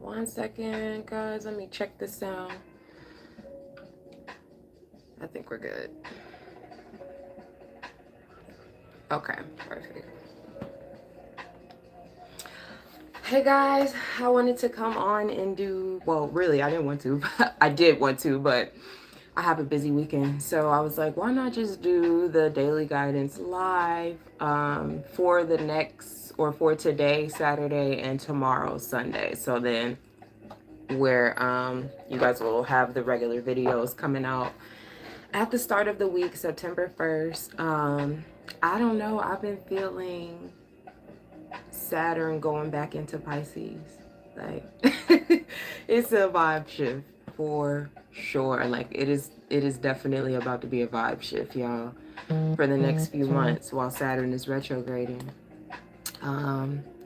1 second, guys. Let me check this out. I think we're good. Okay, perfect. Hey guys, I wanted to come on and do, well, really, I didn't want to, but I did want to, but I have a busy weekend. So I was like, why not just do the daily guidance live for the next, or for today, Saturday, and tomorrow, Sunday. So then where you guys will have the regular videos coming out at the start of the week, September 1st. I don't know, I've been feeling Saturn going back into Pisces. Like it's a vibe shift for sure. Like it is definitely about to be a vibe shift, y'all, for the next few months while Saturn is retrograding.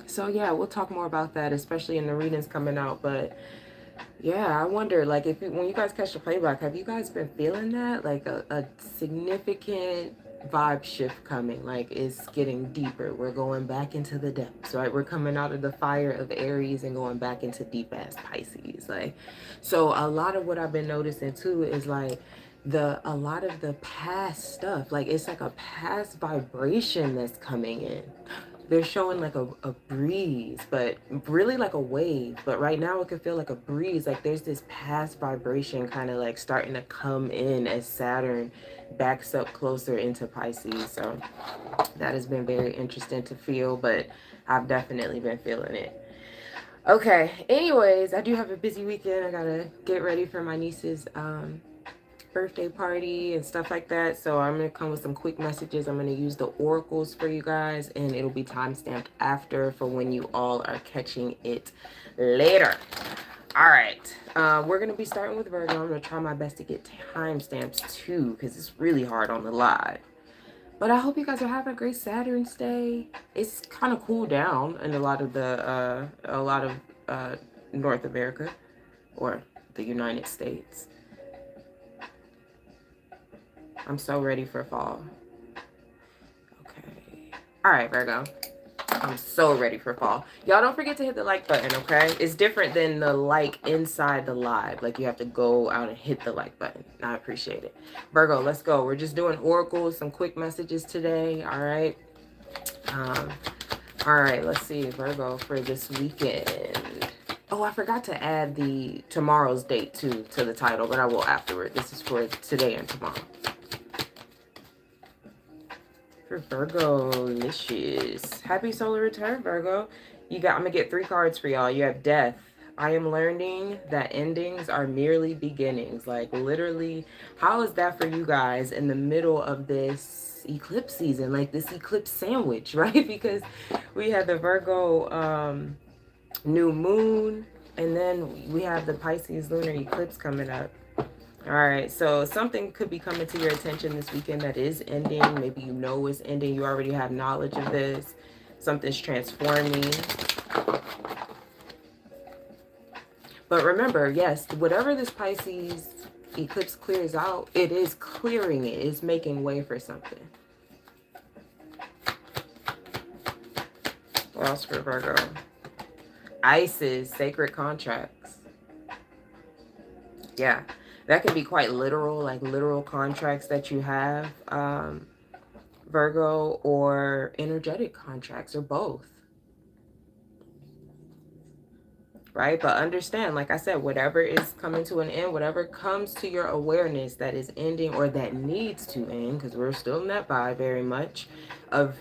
So yeah, we'll talk more about that, especially in the readings coming out. But yeah, I wonder, like, if when you guys catch the playback, have you guys been feeling that? Like a significant vibe shift coming, like it's getting deeper. We're going back into the depths, right? We're coming out of the fire of Aries and going back into deep ass Pisces. Like, so a lot of what I've been noticing too is like a lot of the past stuff, like it's like a past vibration that's coming in. They're showing like a breeze, but really like a wave. But right now it could feel like a breeze. Like there's this past vibration kind of like starting to come in as Saturn backs up closer into Pisces. So that has been very interesting to feel, but I've definitely been feeling it. Okay, anyways, I do have a busy weekend. I gotta get ready for my niece's birthday party and stuff like that. So I'm gonna come with some quick messages. I'm gonna use the oracles for you guys, and it'll be time stamped after for when you all are catching it later. All right, we're gonna be starting with Virgo. I'm gonna try my best to get time stamps too, because it's really hard on the live. But I hope you guys are having a great Saturn's Day. It's kind of cooled down in a lot of North America or the United States. I'm so ready for fall. Okay. All right, Virgo. I'm so ready for fall. Y'all don't forget to hit the like button, okay? It's different than the like inside the live. Like you have to go out and hit the like button. I appreciate it. Virgo, let's go. We're just doing oracles, some quick messages today, all right? All right, let's see, Virgo, for this weekend. Oh, I forgot to add the tomorrow's date too to the title, but I will afterward. This is for today and tomorrow. For Virgo-licious. Happy solar return, Virgo. I'm gonna get 3 cards for y'all. You have death. I am learning that endings are merely beginnings. Like literally, how is that for you guys in the middle of this eclipse season? Like this eclipse sandwich, right? Because we had the Virgo new moon, and then we have the Pisces lunar eclipse coming up. All right, so something could be coming to your attention this weekend that is ending. Maybe you know it's ending. You already have knowledge of this. Something's transforming. But remember, yes, whatever this Pisces eclipse clears out, it is clearing it. It's making way for something. What else for Virgo? Isis, sacred contracts. Yeah. That can be quite literal, like literal contracts that you have, Virgo, or energetic contracts, or both. Right? But understand, like I said, whatever is coming to an end, whatever comes to your awareness that is ending or that needs to end, because we're still in that vibe very much of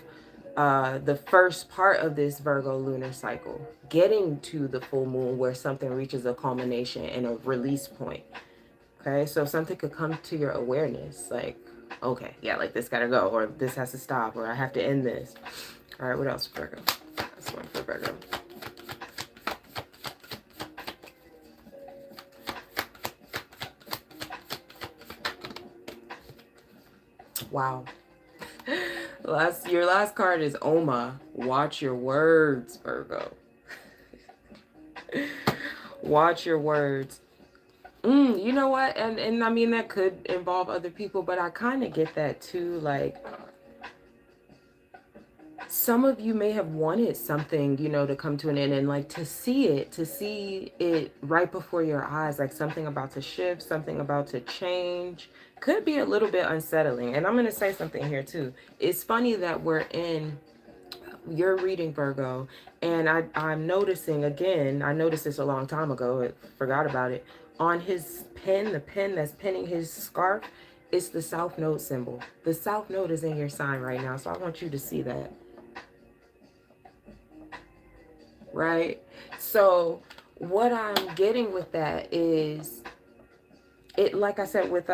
the first part of this Virgo lunar cycle, getting to the full moon where something reaches a culmination and a release point. Okay, so something could come to your awareness, like, okay, yeah, like this gotta go, or this has to stop, or I have to end this. All right, what else, Virgo? That's one for Virgo. Wow. Your last card is Oma. Watch your words, Virgo. Watch your words. You know what? And I mean, that could involve other people, but I kind of get that too. Like, some of you may have wanted something, you know, to come to an end, and like to see it right before your eyes, like something about to shift, something about to change, could be a little bit unsettling. And I'm going to say something here too. It's funny that we're in your reading, Virgo, and I'm noticing again, I noticed this a long time ago, I forgot about it, on his pen, the pen that's pinning his scarf, it's the South Node symbol. The South Node is in your sign right now, so I want you to see that. Right? So what I'm getting with that is, it, like I said, with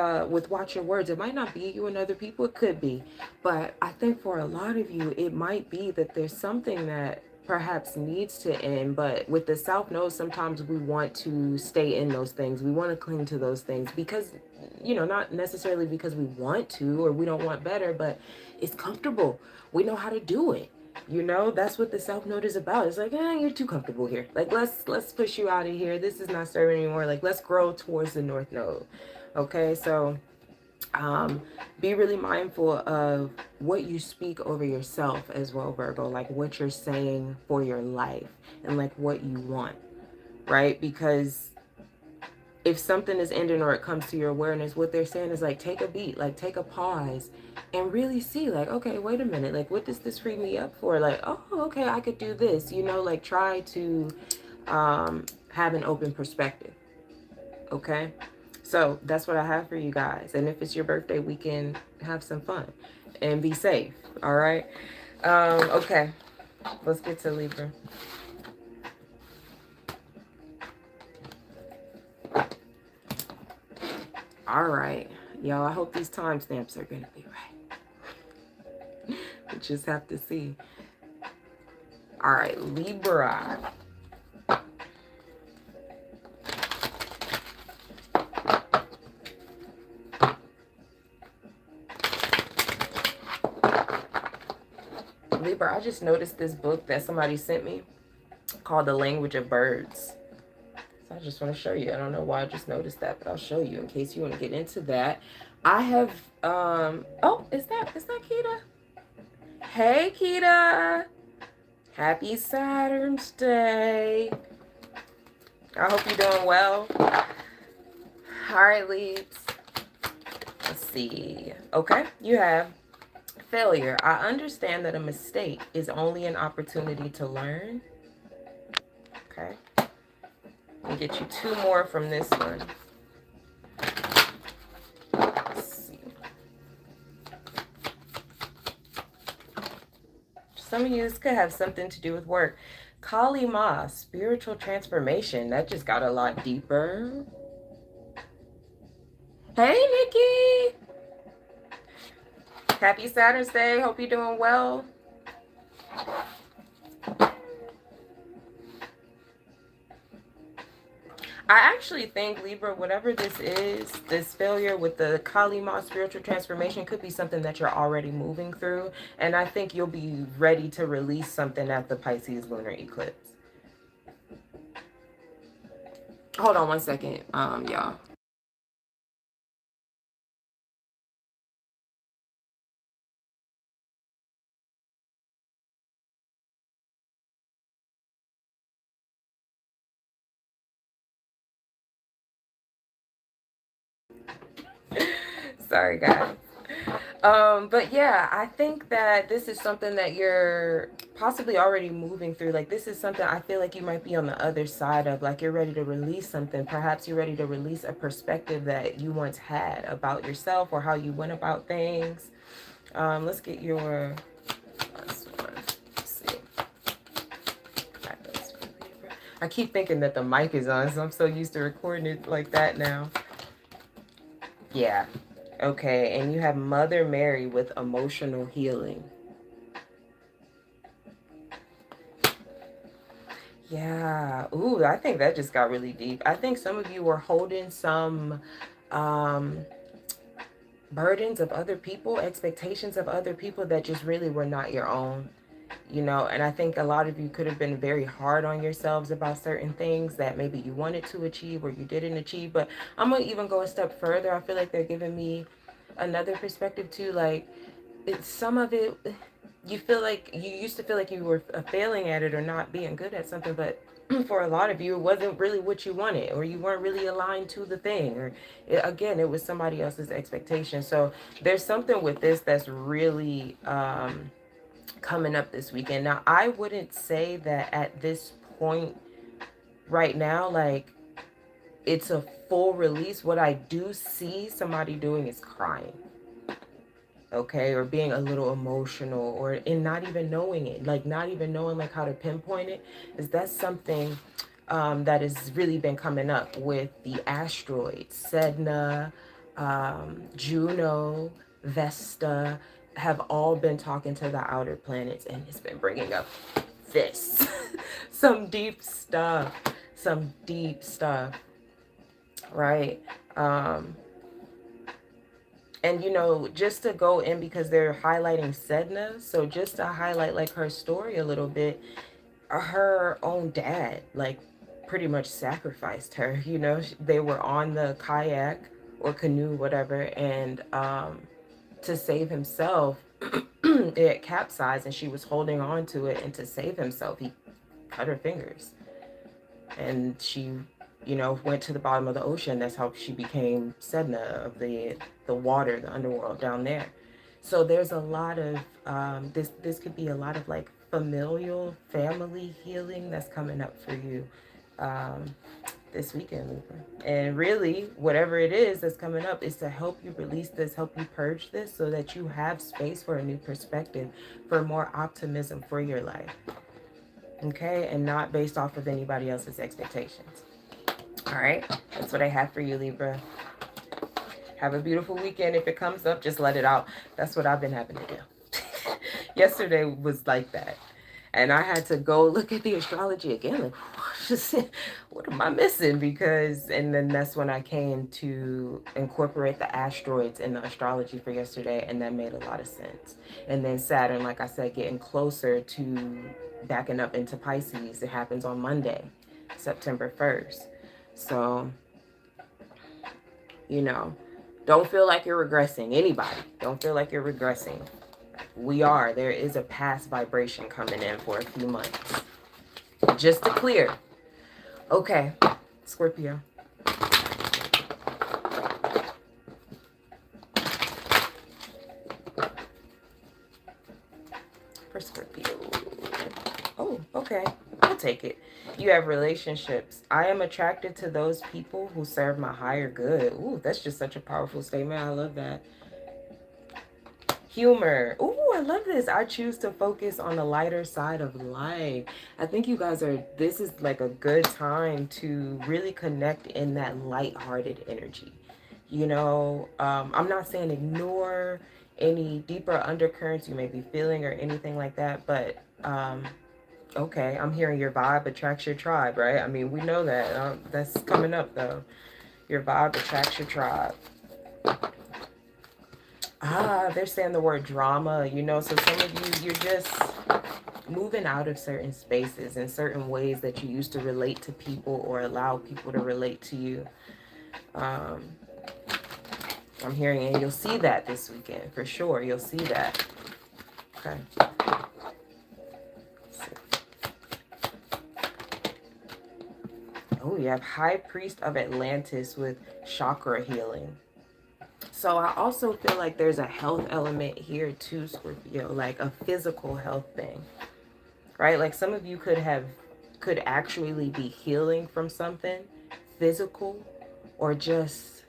watch your words, it might not be you and other people, it could be, but I think for a lot of you it might be that there's something that perhaps needs to end. But with the South Node, sometimes we want to stay in those things, we want to cling to those things because, you know, not necessarily because we want to or we don't want better, but it's comfortable, we know how to do it. You know, that's what the South Node is about. It's like, you're too comfortable here. Like, let's push you out of here. This is not serving anymore. Like, let's grow towards the North Node. Okay, so be really mindful of what you speak over yourself as well, Virgo. Like what you're saying for your life and like what you want, right? Because if something is ending or it comes to your awareness, what they're saying is like, take a beat, like take a pause and really see like, okay, wait a minute, like what does this free me up for? Like, oh, okay, I could do this, you know, like try to have an open perspective. Okay, so that's what I have for you guys. And if it's your birthday weekend, have some fun and be safe. All right. Okay, let's get to Libra. All right, y'all, I hope these timestamps are gonna be right. We just have to see. All right, Libra. Libra, I just noticed this book that somebody sent me called The Language of Birds. So I just want to show you. I don't know why I just noticed that, but I'll show you in case you want to get into that. I have, oh, is that Kita? Hey, Kita. Happy Saturn's Day. I hope you're doing well. All right, Leads. Let's see. Okay, you have failure. I understand that a mistake is only an opportunity to learn. Okay. Let me get you two more from this one. Let's see. Some of you, this could have something to do with work. Kali Ma, spiritual transformation. That just got a lot deeper. Hey, Nikki. Happy Saturn's Day. Hope you're doing well. I actually think, Libra, whatever this is, this failure with the Kali Ma spiritual transformation could be something that you're already moving through. And I think you'll be ready to release something at the Pisces lunar eclipse. Hold on one second, y'all. Sorry, guys. But yeah, I think that this is something that you're possibly already moving through. Like this is something I feel like you might be on the other side of, like you're ready to release something. Perhaps you're ready to release a perspective that you once had about yourself or how you went about things. Let's get your last one. Let's see. I keep thinking that the mic is on, so I'm so used to recording it like that now. Yeah. Okay, and you have Mother Mary with emotional healing. Yeah. Ooh, I think that just got really deep. I think some of you were holding some burdens of other people, expectations of other people that just really were not your own. You know, and I think a lot of you could have been very hard on yourselves about certain things that maybe you wanted to achieve or you didn't achieve. But I'm going to even go a step further. I feel like they're giving me another perspective too. Like, some of it, you feel like you used to feel like you were failing at it or not being good at something, but for a lot of you, it wasn't really what you wanted, or you weren't really aligned to the thing, or again, it was somebody else's expectation. So there's something with this that's really coming up this weekend. Now, I wouldn't say that at this point right now, like, it's a full release. What I do see somebody doing is crying, okay, or being a little emotional, or in not even knowing it, like not even knowing like how to pinpoint it. Is that something that has really been coming up with the asteroids? Sedna, Juno, Vesta have all been talking to the outer planets, and it's been bringing up this some deep stuff, some deep stuff, right? And, you know, just to go in, because they're highlighting Sedna, so just to highlight like her story a little bit, her own dad, like, pretty much sacrificed her. You know, they were on the kayak or canoe, whatever, and to save himself, it capsized and she was holding on to it, and to save himself, he cut her fingers. And she, you know, went to the bottom of the ocean. That's how she became Sedna, of the water, the underworld down there. So there's a lot of this could be a lot of like familial, family healing that's coming up for you this weekend, Libra. And really, whatever it is that's coming up is to help you release this, help you purge this, so that you have space for a new perspective, for more optimism for your life. Okay, and not based off of anybody else's expectations. All right, that's what I have for you, Libra. Have a beautiful weekend. If it comes up, just let it out. That's what I've been having to do. Yesterday was like that, and I had to go look at the astrology again. Like, what am I missing? Because, and then that's when I came to incorporate the asteroids in the astrology for yesterday, and that made a lot of sense. And then Saturn, like I said, getting closer to backing up into Pisces. It happens on Monday, September 1st. So, you know, don't feel like you're regressing. Anybody, don't feel like you're regressing. We are. There is a past vibration coming in for a few months. Just to clear. Okay, Scorpio. For Scorpio. Oh, okay. I'll take it. You have relationships. I am attracted to those people who serve my higher good. Ooh, that's just such a powerful statement. I love that. Humor. Ooh, I love this. I choose to focus on the lighter side of life. I think you guys are, this is like a good time to really connect in that lighthearted energy. You know, I'm not saying ignore any deeper undercurrents you may be feeling or anything like that, but okay, I'm hearing your vibe attracts your tribe, right? I mean, we know that. That's coming up, though. Your vibe attracts your tribe. They're saying the word drama, you know, so some of you, you're just moving out of certain spaces in certain ways that you used to relate to people or allow people to relate to you. I'm hearing, and you'll see that this weekend, for sure. You'll see that. Okay. Oh, you have High Priest of Atlantis with chakra healing. So I also feel like there's a health element here too, Scorpio, like a physical health thing, right? Like some of you could actually be healing from something physical, or just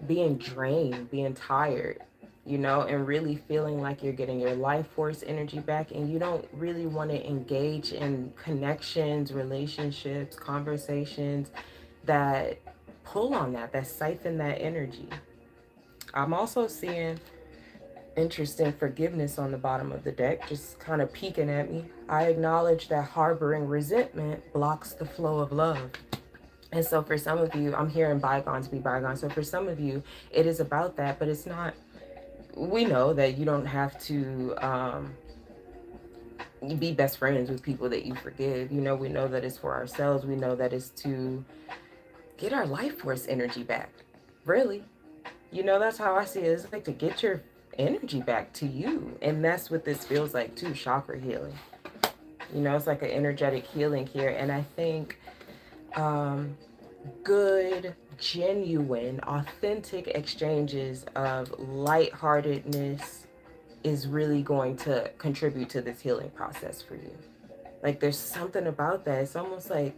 being drained, being tired, you know, and really feeling like you're getting your life force energy back, and you don't really want to engage in connections, relationships, conversations that pull on that siphon that energy. I'm also seeing interesting forgiveness on the bottom of the deck, just kind of peeking at me. I acknowledge that harboring resentment blocks the flow of love. And so for some of you, I'm hearing bygones be bygones. So for some of you, it is about that, but it's not. We know that you don't have to be best friends with people that you forgive. You know, we know that it's for ourselves. We know that it's to get our life force energy back. Really. You know, that's how I see it. It's like to get your energy back to you. And that's what this feels like too, chakra healing. You know, it's like an energetic healing here. And I think good, genuine, authentic exchanges of lightheartedness is really going to contribute to this healing process for you. Like there's something about that. It's almost like,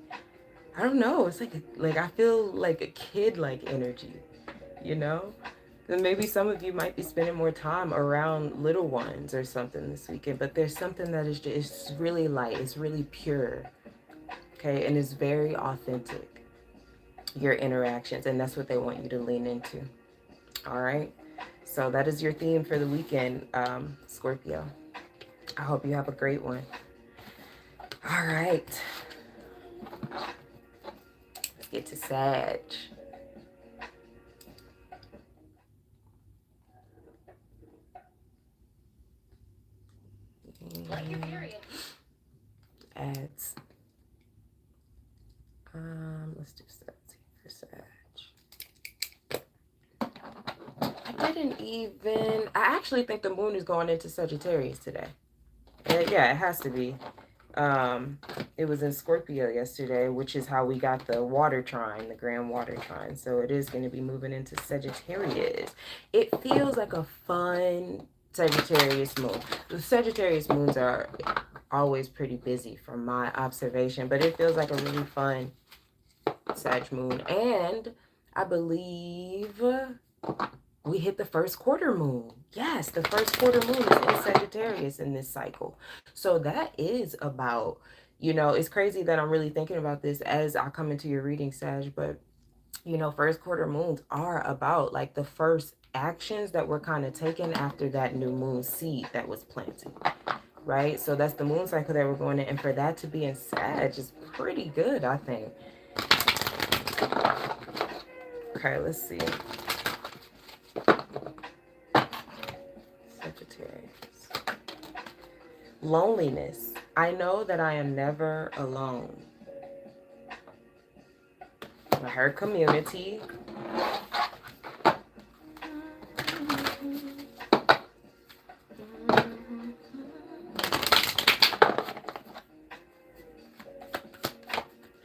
I don't know, it's like I feel like a kid like energy, you know? Then maybe some of you might be spending more time around little ones or something this weekend, but there's something that is just, it's really light, it's really pure, okay? And it's very authentic, your interactions, and that's what they want you to lean into, all right? So that is your theme for the weekend, Scorpio. I hope you have a great one. All right. Let's get to Sag. Ads. Let's do 17 for Sag. I didn't even, I actually think the moon is going into Sagittarius today. Yeah, it has to be. It was in Scorpio yesterday, which is how we got the water trine, the grand water trine. So it is going to be moving into Sagittarius. It feels like a fun Sagittarius moon. The Sagittarius moons are always pretty busy from my observation, but it feels like a really fun Sag moon. And I believe we hit the first quarter moon. Yes, the first quarter moon is in Sagittarius in this cycle. So that is about, you know, it's crazy that I'm really thinking about this as I come into your reading, Sag, but, you know, first quarter moons are about like the first actions that were kind of taken after that new moon seed that was planted, right? So that's the moon cycle that we're going in. And for that to be in Sag is pretty good, I think. Okay, let's see. Sagittarius. Loneliness. I know that I am never alone. I heard community.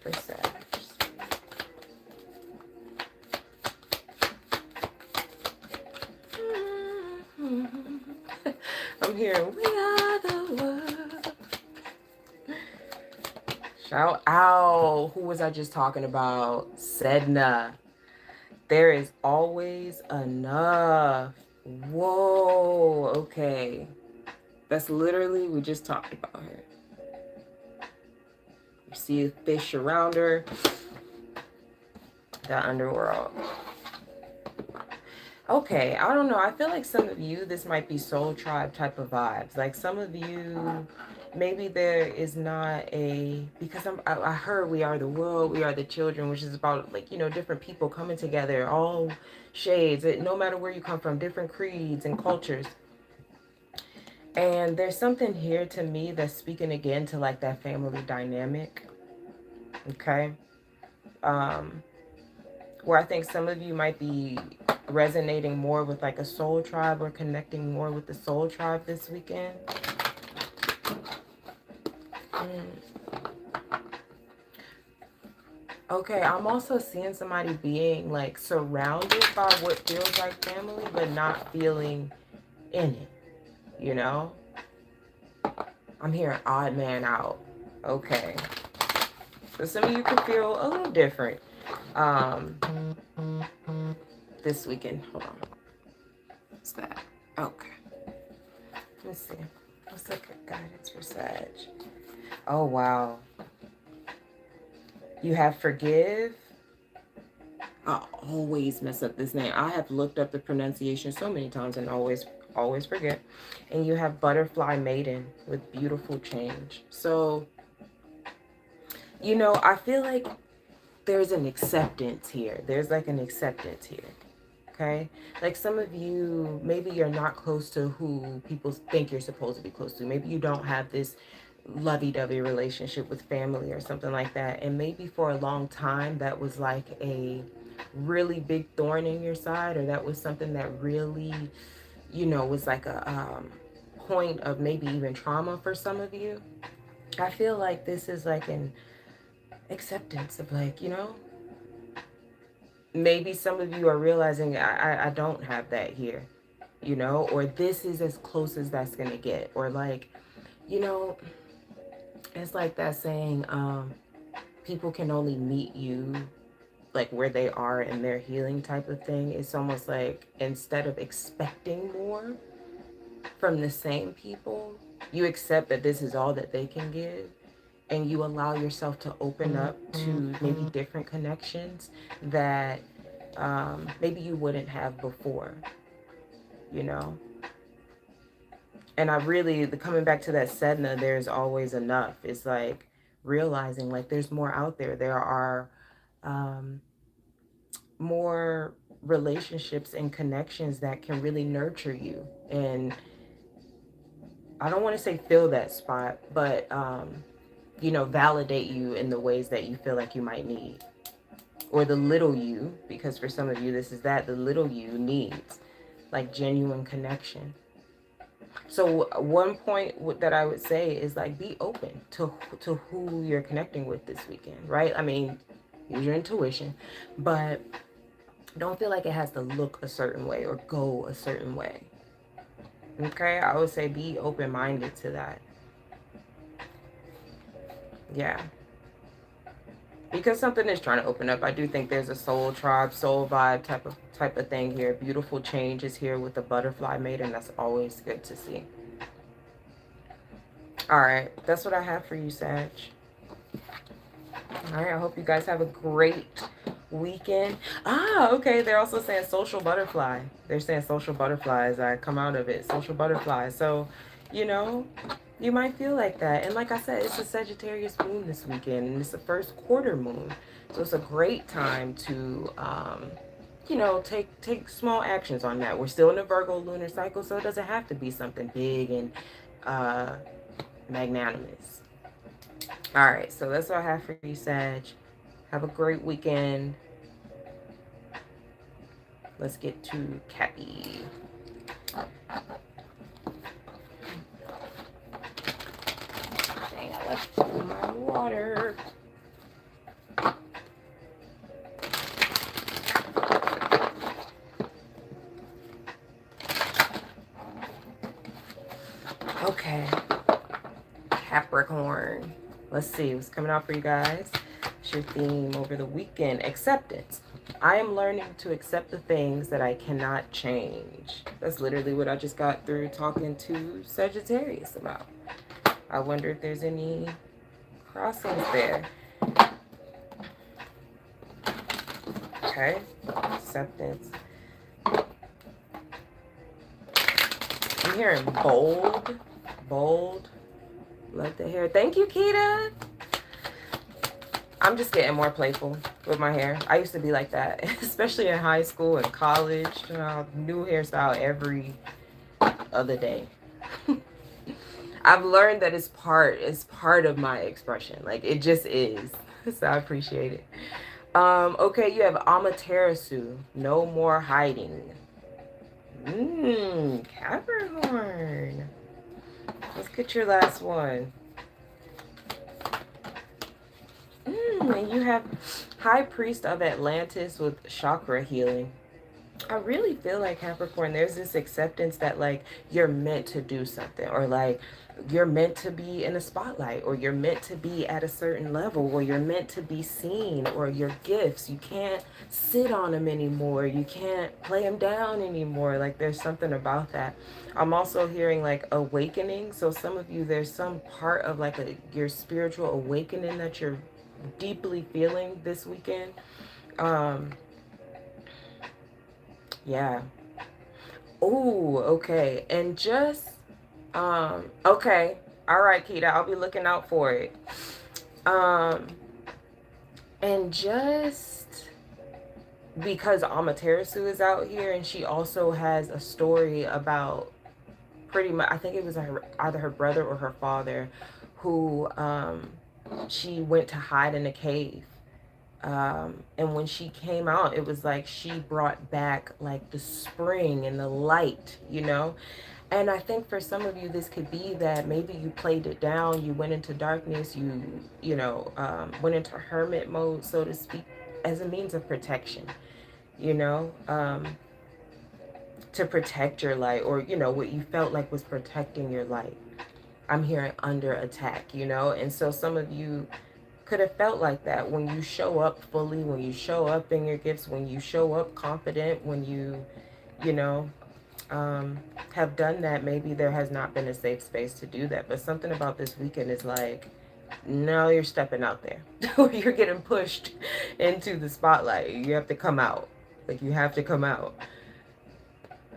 For Sag. I'm hearing, we are the world. Shout out. Who was I just talking about? Sedna. There is always enough. Whoa. Okay. That's literally, we just talked about her. You see a fish around her. The underworld. Okay, I don't know. I feel like some of you, this might be soul tribe type of vibes. Like some of you, maybe there is not a, because I heard we are the world, we are the children, which is about like, you know, different people coming together, all shades, no matter where you come from, different creeds and cultures. And there's something here to me that's speaking again to like that family dynamic. Okay. Where I think some of you might be resonating more with like a soul tribe or connecting more with the soul tribe this weekend. Okay, I'm also seeing somebody being like surrounded by what feels like family, but not feeling in it, you know? I'm hearing odd man out. Okay. So some of you could feel a little different this weekend. Hold on. What's that? Okay. Let's see. What's the guidance for Sag? Oh, wow. You have forgive. I always mess up this name. I have looked up the pronunciation so many times and always forget. And you have butterfly maiden with beautiful change. So, you know, I feel like there's an acceptance here. There's like an acceptance here. Okay? Like some of you, maybe you're not close to who people think you're supposed to be close to. Maybe you don't have this lovey-dovey relationship with family or something like that. And maybe for a long time that was like a really big thorn in your side, or that was something that really you know, was like a point of maybe even trauma for some of you. I feel like this is like an acceptance of like, you know, maybe some of you are realizing I don't have that here, you know, or this is as close as that's gonna get, or like, you know, it's like that saying, people can only meet you like where they are in their healing type of thing. It's almost like instead of expecting more from the same people, you accept that this is all that they can give, and you allow yourself to open up to maybe different connections that maybe you wouldn't have before, you know. And I really, coming back to that Sedna, there's always enough. It's like realizing like there's more out there. There are um, more relationships and connections that can really nurture you. And I don't want to say fill that spot, but, you know, validate you in the ways that you feel like you might need. Or the little you, because for some of you, this is that the little you needs, like genuine connection. So one point that I would say is like be open to who you're connecting with this weekend, right? I mean, use your intuition, but don't feel like it has to look a certain way or go a certain way. Okay, I would say be open-minded to that. Yeah. Because something is trying to open up. I do think there's a soul tribe, soul vibe type of thing here. Beautiful change is here with the butterfly maiden. That's always good to see. All right, that's what I have for you, Sag. All right, I hope you guys have a great weekend. Ah, okay. They're also saying social butterfly. They're saying social butterfly as I come out of it. Social butterfly. So, you know, you might feel like that. And like I said, it's a Sagittarius moon this weekend, and it's the first quarter moon. So it's a great time to, you know, take small actions on that. We're still in the Virgo lunar cycle, so it doesn't have to be something big and magnanimous. All right, so that's what I have for you, Sag. Have a great weekend. Let's get to Cappy. Dang, I left my water. Okay. Capricorn. Let's see what's coming out for you guys. What's your theme over the weekend? Acceptance. I am learning to accept the things that I cannot change. That's literally what I just got through talking to Sagittarius about. I wonder if there's any crossings there. Okay. Acceptance. I'm hearing bold. Bold. Love to hear. Thank you, Kita. I'm just getting more playful with my hair. I used to be like that, especially in high school and college. You know, new hairstyle every other day. I've learned that it's part of my expression. Like it just is. So I appreciate it. Okay, you have Amaterasu. No more hiding. Capricorn. Let's get your last one. And you have High Priest of Atlantis with chakra healing. I really feel like Capricorn, there's this acceptance that like you're meant to do something, or like you're meant to be in the spotlight, or you're meant to be at a certain level, or you're meant to be seen, or your gifts, you can't sit on them anymore. You can't play them down anymore. Like there's something about that. I'm also hearing like awakening. So some of you, there's some part of like your spiritual awakening that you're deeply feeling this weekend. Yeah. Oh, okay. And just okay. All right, Keita, I'll be looking out for it. And just because Amaterasu is out here, and she also has a story about pretty much, I think it was either her brother or her father who she went to hide in a cave, And when she came out, it was like she brought back like the spring and the light, you know. And I think for some of you, this could be that maybe you played it down, you went into darkness, you know, went into hermit mode, so to speak, as a means of protection, you know, to protect your light, or, you know, what you felt like was protecting your light. I'm hearing under attack, you know, and so some of you could have felt like that when you show up fully, when you show up in your gifts, when you show up confident, when you know, have done that. Maybe there has not been a safe space to do that, but something about this weekend is like, no, you're stepping out there or you're getting pushed into the spotlight. You have to come out. Like, you have to come out.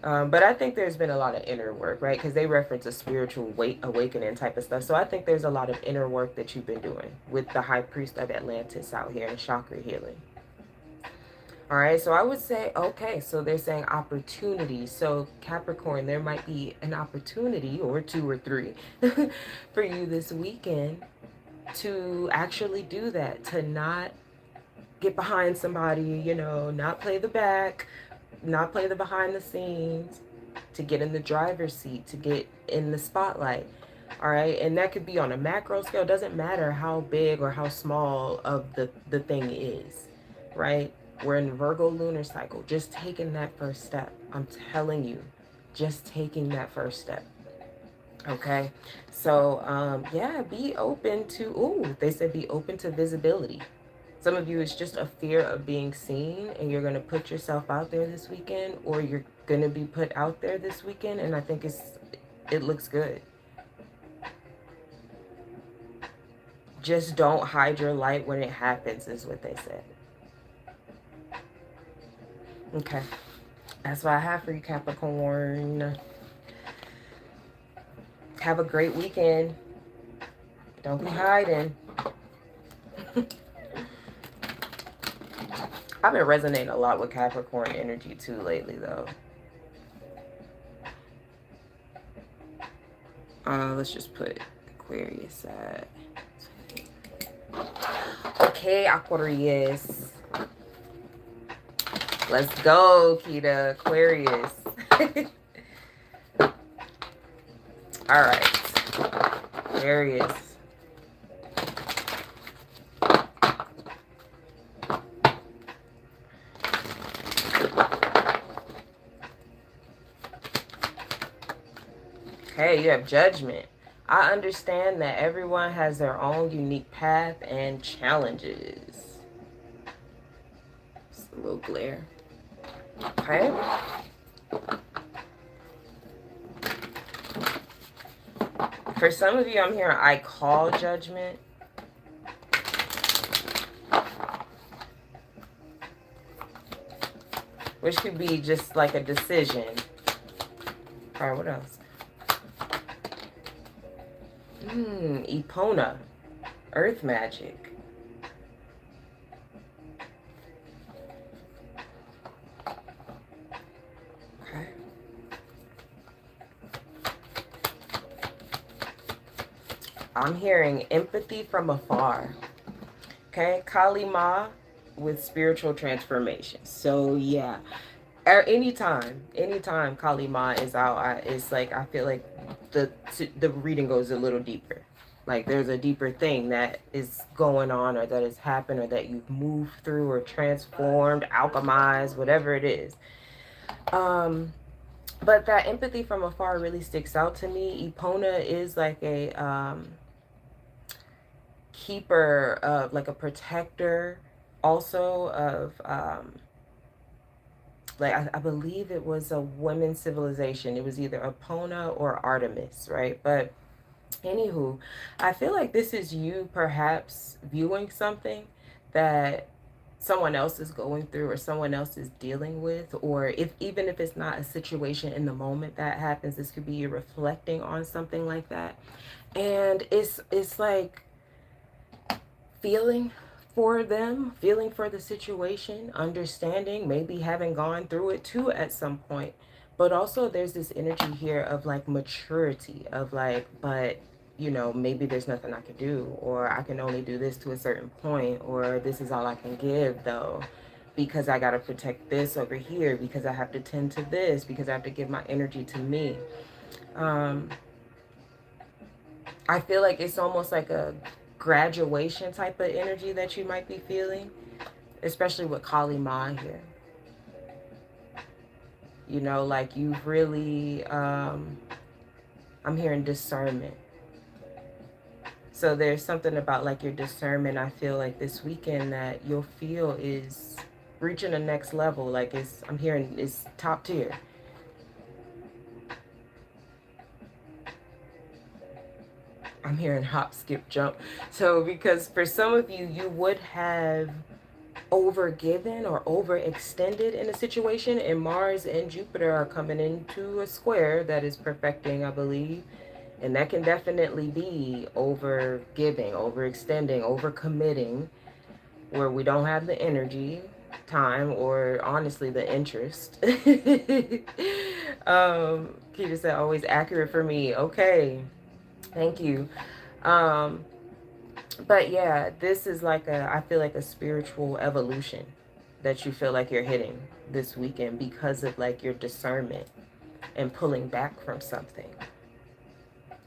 But I think there's been a lot of inner work, right? Because they reference a spiritual awakening type of stuff. So I think there's a lot of inner work that you've been doing with the High Priest of Atlantis out here in chakra healing. All right, so I would say, okay, so they're saying opportunity. So Capricorn, there might be an opportunity, or 2 or 3, for you this weekend to actually do that, to not get behind somebody, you know, not play the back, not play the behind the scenes, to get in the driver's seat, to get in the spotlight. All right, and that could be on a macro scale. It doesn't matter how big or how small of the thing is, right? We're in Virgo lunar cycle. Just taking that first step. I'm telling you, just taking that first step. Okay, so yeah, be open to, ooh, they said be open to visibility. Some of you, it's just a fear of being seen, and you're going to put yourself out there this weekend, or you're going to be put out there this weekend, and I think it looks good. Just don't hide your light when it happens, is what they said. Okay, that's what I have for you, Capricorn. Have a great weekend. Don't be hiding. I've been resonating a lot with Capricorn energy too lately, though. Let's just put Aquarius at. Okay, Aquarius. Let's go, Kita. Aquarius. All right. Aquarius. Okay, you have Judgment. I understand that everyone has their own unique path and challenges. Just a little glare. Okay. For some of you, I'm hearing I call Judgment. Which could be just like a decision. All right, what else? Epona. Earth magic. Okay. I'm hearing empathy from afar. Okay, Kali Ma with spiritual transformation. So yeah, anytime Kali Ma is out, it's like I feel like the reading goes a little deeper. Like there's a deeper thing that is going on, or that has happened, or that you've moved through, or transformed, alchemized, whatever it is. But that empathy from afar really sticks out to me. Epona is like a keeper of, like a protector also of like I believe it was a women's civilization. It was either Epona or Artemis, right? But anywho, I feel like this is you perhaps viewing something that someone else is going through, or someone else is dealing with, or even if it's not a situation in the moment that happens, this could be you reflecting on something like that. And it's like feeling for them, feeling for the situation, understanding, maybe having gone through it too at some point. But also there's this energy here of like maturity, of like, but you know, maybe there's nothing I can do, or I can only do this to a certain point, or this is all I can give though, because I got to protect this over here, because I have to tend to this, because I have to give my energy to me. I feel like it's almost like a graduation type of energy that you might be feeling, especially with Kali Ma here. You know, like you've really, I'm hearing discernment. So there's something about like your discernment, I feel like this weekend that you'll feel is reaching the next level. Like I'm hearing it's top tier. I'm hearing hop, skip, jump. So because for some of you, you would have overgiven or overextended in a situation, and Mars and Jupiter are coming into a square that is perfecting, I believe. And that can definitely be over giving, overextending, overcommitting, where we don't have the energy, time, or honestly the interest. Keita said, always accurate for me. Okay, thank you. But yeah, this is like I feel like a spiritual evolution that you feel like you're hitting this weekend because of like your discernment and pulling back from something.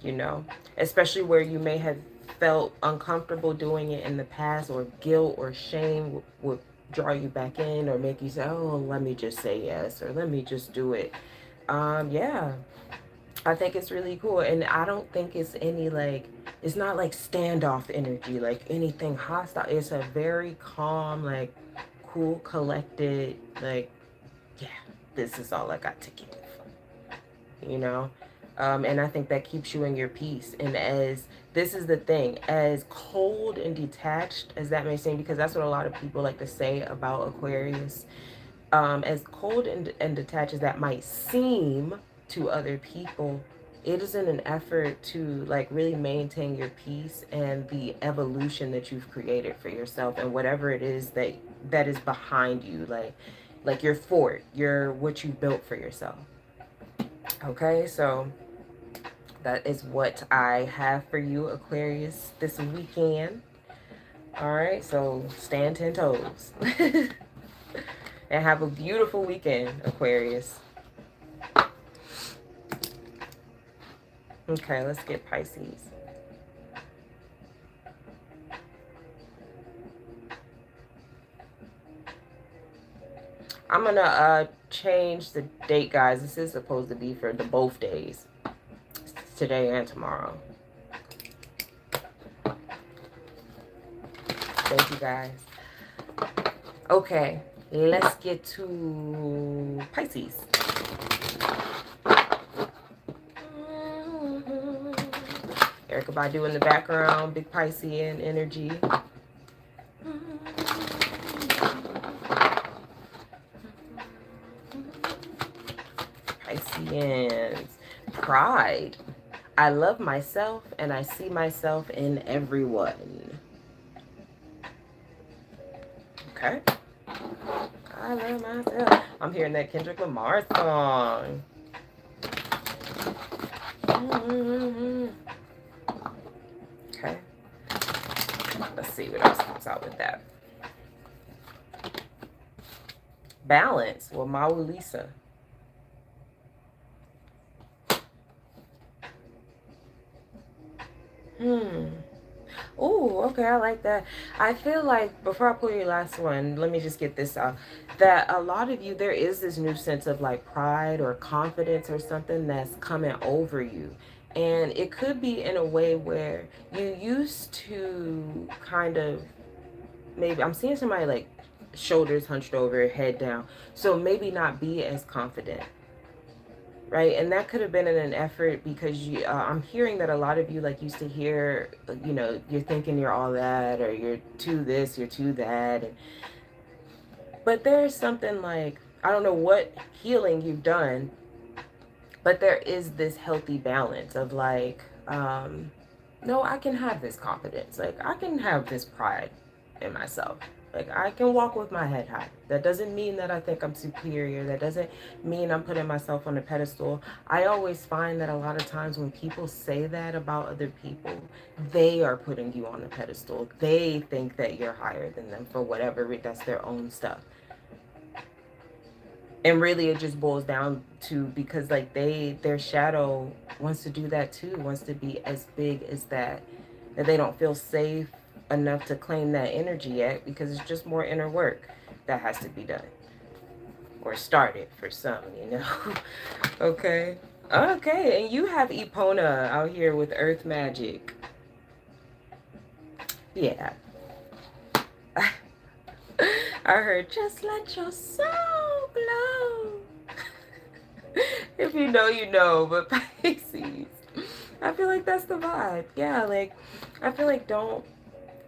You know, especially where you may have felt uncomfortable doing it in the past, or guilt or shame would draw you back in or make you say, oh, let me just say yes, or let me just do it. Yeah, I think it's really cool. And I don't think it's any like, it's not like standoff energy, like anything hostile. It's a very calm, like cool, collected, like, yeah, this is all I got to give, you know? And I think that keeps you in your peace. And as this is the thing, as cold and detached as that may seem, because that's what a lot of people like to say about Aquarius, as cold and detached as that might seem to other people, it is in an effort to like really maintain your peace and the evolution that you've created for yourself, and whatever it is that is behind you, like your fort, your what you built for yourself. Okay, so that is what I have for you, Aquarius, this weekend. All right, so stand 10 toes. And have a beautiful weekend, Aquarius. Okay, let's get Pisces. I'm gonna change the date, guys. This is supposed to be for the both days, today and tomorrow. Thank you, guys. Okay, let's get to Pisces. Erykah Badu in the background, big Piscean energy. Pisceans, pride. I love myself and I see myself in everyone. Okay. I love myself. I'm hearing that Kendrick Lamar song. Okay. Let's see what else comes out with that. Balance. Well, Maui Lisa. Oh, okay, I like that. I feel like, before I pull your last one, let me just get this out. That a lot of you, there is this new sense of like pride or confidence or something that's coming over you. And it could be in a way where you used to kind of, maybe, I'm seeing somebody like shoulders hunched over, head down. So maybe not be as confident. Right, and that could have been in an effort because you I'm hearing that a lot of you like used to hear, you know, you're thinking you're all that, or you're too this, you're too that, but there's something like, I don't know what healing you've done, but there is this healthy balance of like, no, I can have this confidence, like I can have this pride in myself, Like, I can walk with my head high. That doesn't mean that I think I'm superior. That doesn't mean I'm putting myself on a pedestal. I always find that a lot of times when people say that about other people, they are putting you on a pedestal. They think that you're higher than them for whatever, that's their own stuff. And really it just boils down to, because like their shadow wants to do that too, wants to be as big as that they don't feel safe enough to claim that energy yet, because it's just more inner work that has to be done or started for some, you know. Okay. Okay, and you have Epona out here with earth magic. Yeah. I heard, just let your soul glow. If you know, you know. But Pisces, I feel like that's the vibe. Yeah, like, I feel like don't.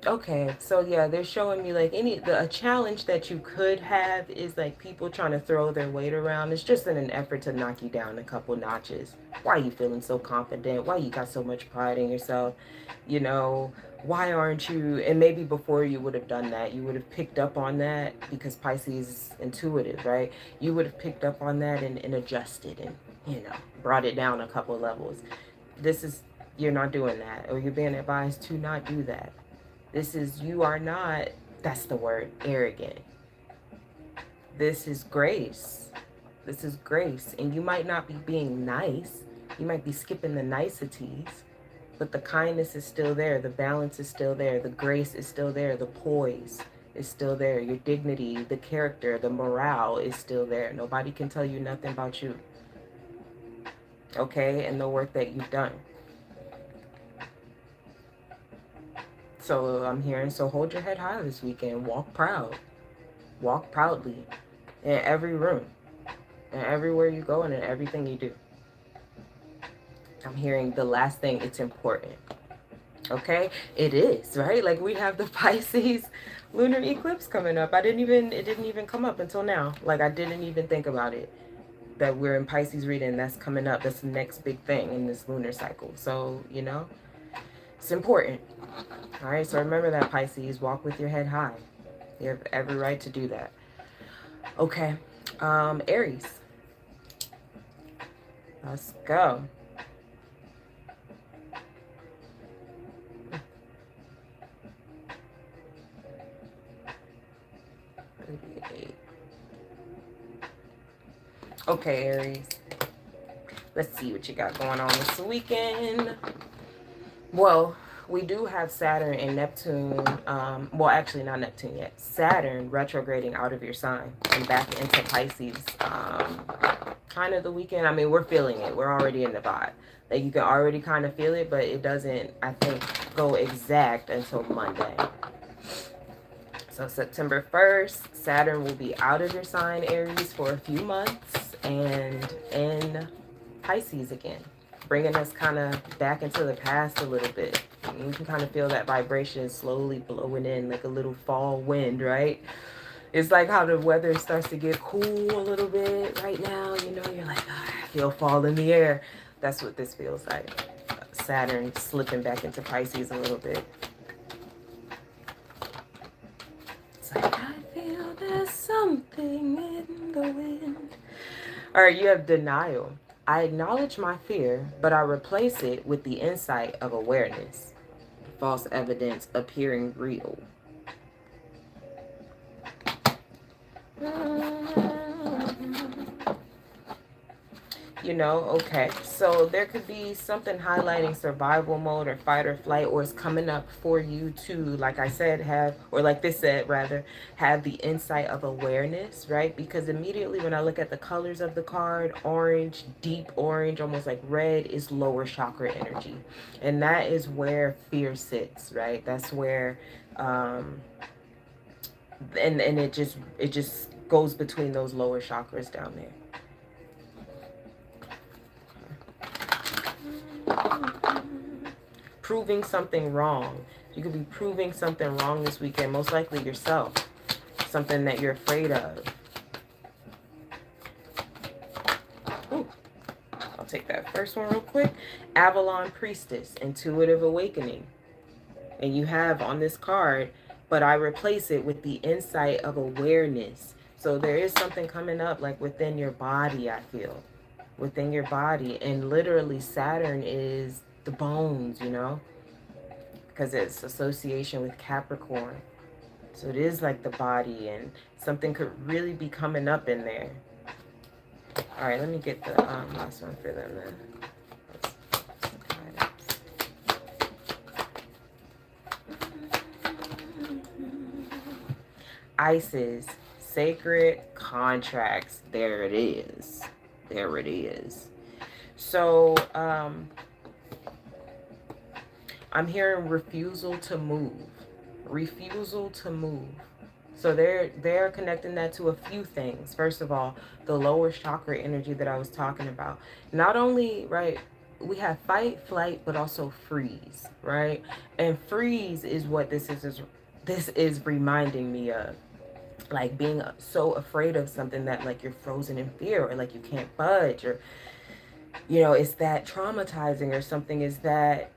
Okay, so yeah, they're showing me like a challenge that you could have is like people trying to throw their weight around. It's just in an effort to knock you down a couple notches. Why are you feeling so confident? Why you got so much pride in yourself? You know, why aren't you? And maybe before you would have done that, you would have picked up on that, because Pisces is intuitive, right? You would have picked up on that and adjusted and, you know, brought it down a couple levels. This is, you're not doing that, or you're being advised to not do that. This is, you are not, that's the word, arrogant. This is grace. This is grace. And you might not be being nice. You might be skipping the niceties, but the kindness is still there. The balance is still there. The grace is still there. The poise is still there. Your dignity, the character, the morale is still there. Nobody can tell you nothing about you. Okay? And the work that you've done. So I'm hearing, so hold your head high this weekend. Walk proud. Walk proudly in every room, and everywhere you go, and in everything you do. I'm hearing the last thing, it's important. Okay? It is, right? Like, we have the Pisces lunar eclipse coming up. It didn't even come up until now. Like, I didn't even think about it, that we're in Pisces reading. That's coming up. That's the next big thing in this lunar cycle. So, you know, it's important. All right, so remember that, Pisces. Walk with your head high. You have every right to do that. Okay, Aries. Let's go. Okay, Aries. Let's see what you got going on this weekend. Well, we do have Saturn and Neptune, well, actually not Neptune yet. Saturn retrograding out of your sign and back into Pisces, kind of the weekend. I mean, we're feeling it. We're already in the vibe. Like, you can already kind of feel it, but it doesn't, I think, go exact until Monday. So September 1st, Saturn will be out of your sign, Aries, for a few months and in Pisces again, bringing us kind of back into the past a little bit. You can kind of feel that vibration slowly blowing in like a little fall wind, right? It's like how the weather starts to get cool a little bit right now. You know, you're like, oh, I feel fall in the air. That's what this feels like. Saturn slipping back into Pisces a little bit. It's like, I feel there's something in the wind. All right, you have denial. I acknowledge my fear, but I replace it with the insight of awareness. False evidence appearing real. You know, okay. So there could be something highlighting survival mode or fight or flight, or it's coming up for you to, like I said, have, or like this said, rather, have the insight of awareness, right? Because immediately when I look at the colors of the card, orange, deep orange, almost like red, is lower chakra energy. And that is where fear sits, right? That's where, and it just goes between those lower chakras down there. Proving something wrong. You could be proving something wrong this weekend, most likely yourself. Something that you're afraid of. Ooh. I'll take that first one real quick. Avalon Priestess, Intuitive Awakening. And you have on this card, but I replace it with the insight of awareness. So there is something coming up like within your body, I feel. Within your body. And literally Saturn is the bones, you know, because it's association with Capricorn. So it is like the body, and something could really be coming up in there. All right, let me get the last one for them then. Isis, sacred contracts. There it is. There it is. So I'm hearing refusal to move. Refusal to move. So they're connecting that to a few things. First of all, the lower chakra energy that I was talking about. Not only, right, we have fight, flight, but also freeze, right? And freeze is what this is reminding me of. Like being so afraid of something that like you're frozen in fear, or like you can't budge, or you know, is that traumatizing, or something is that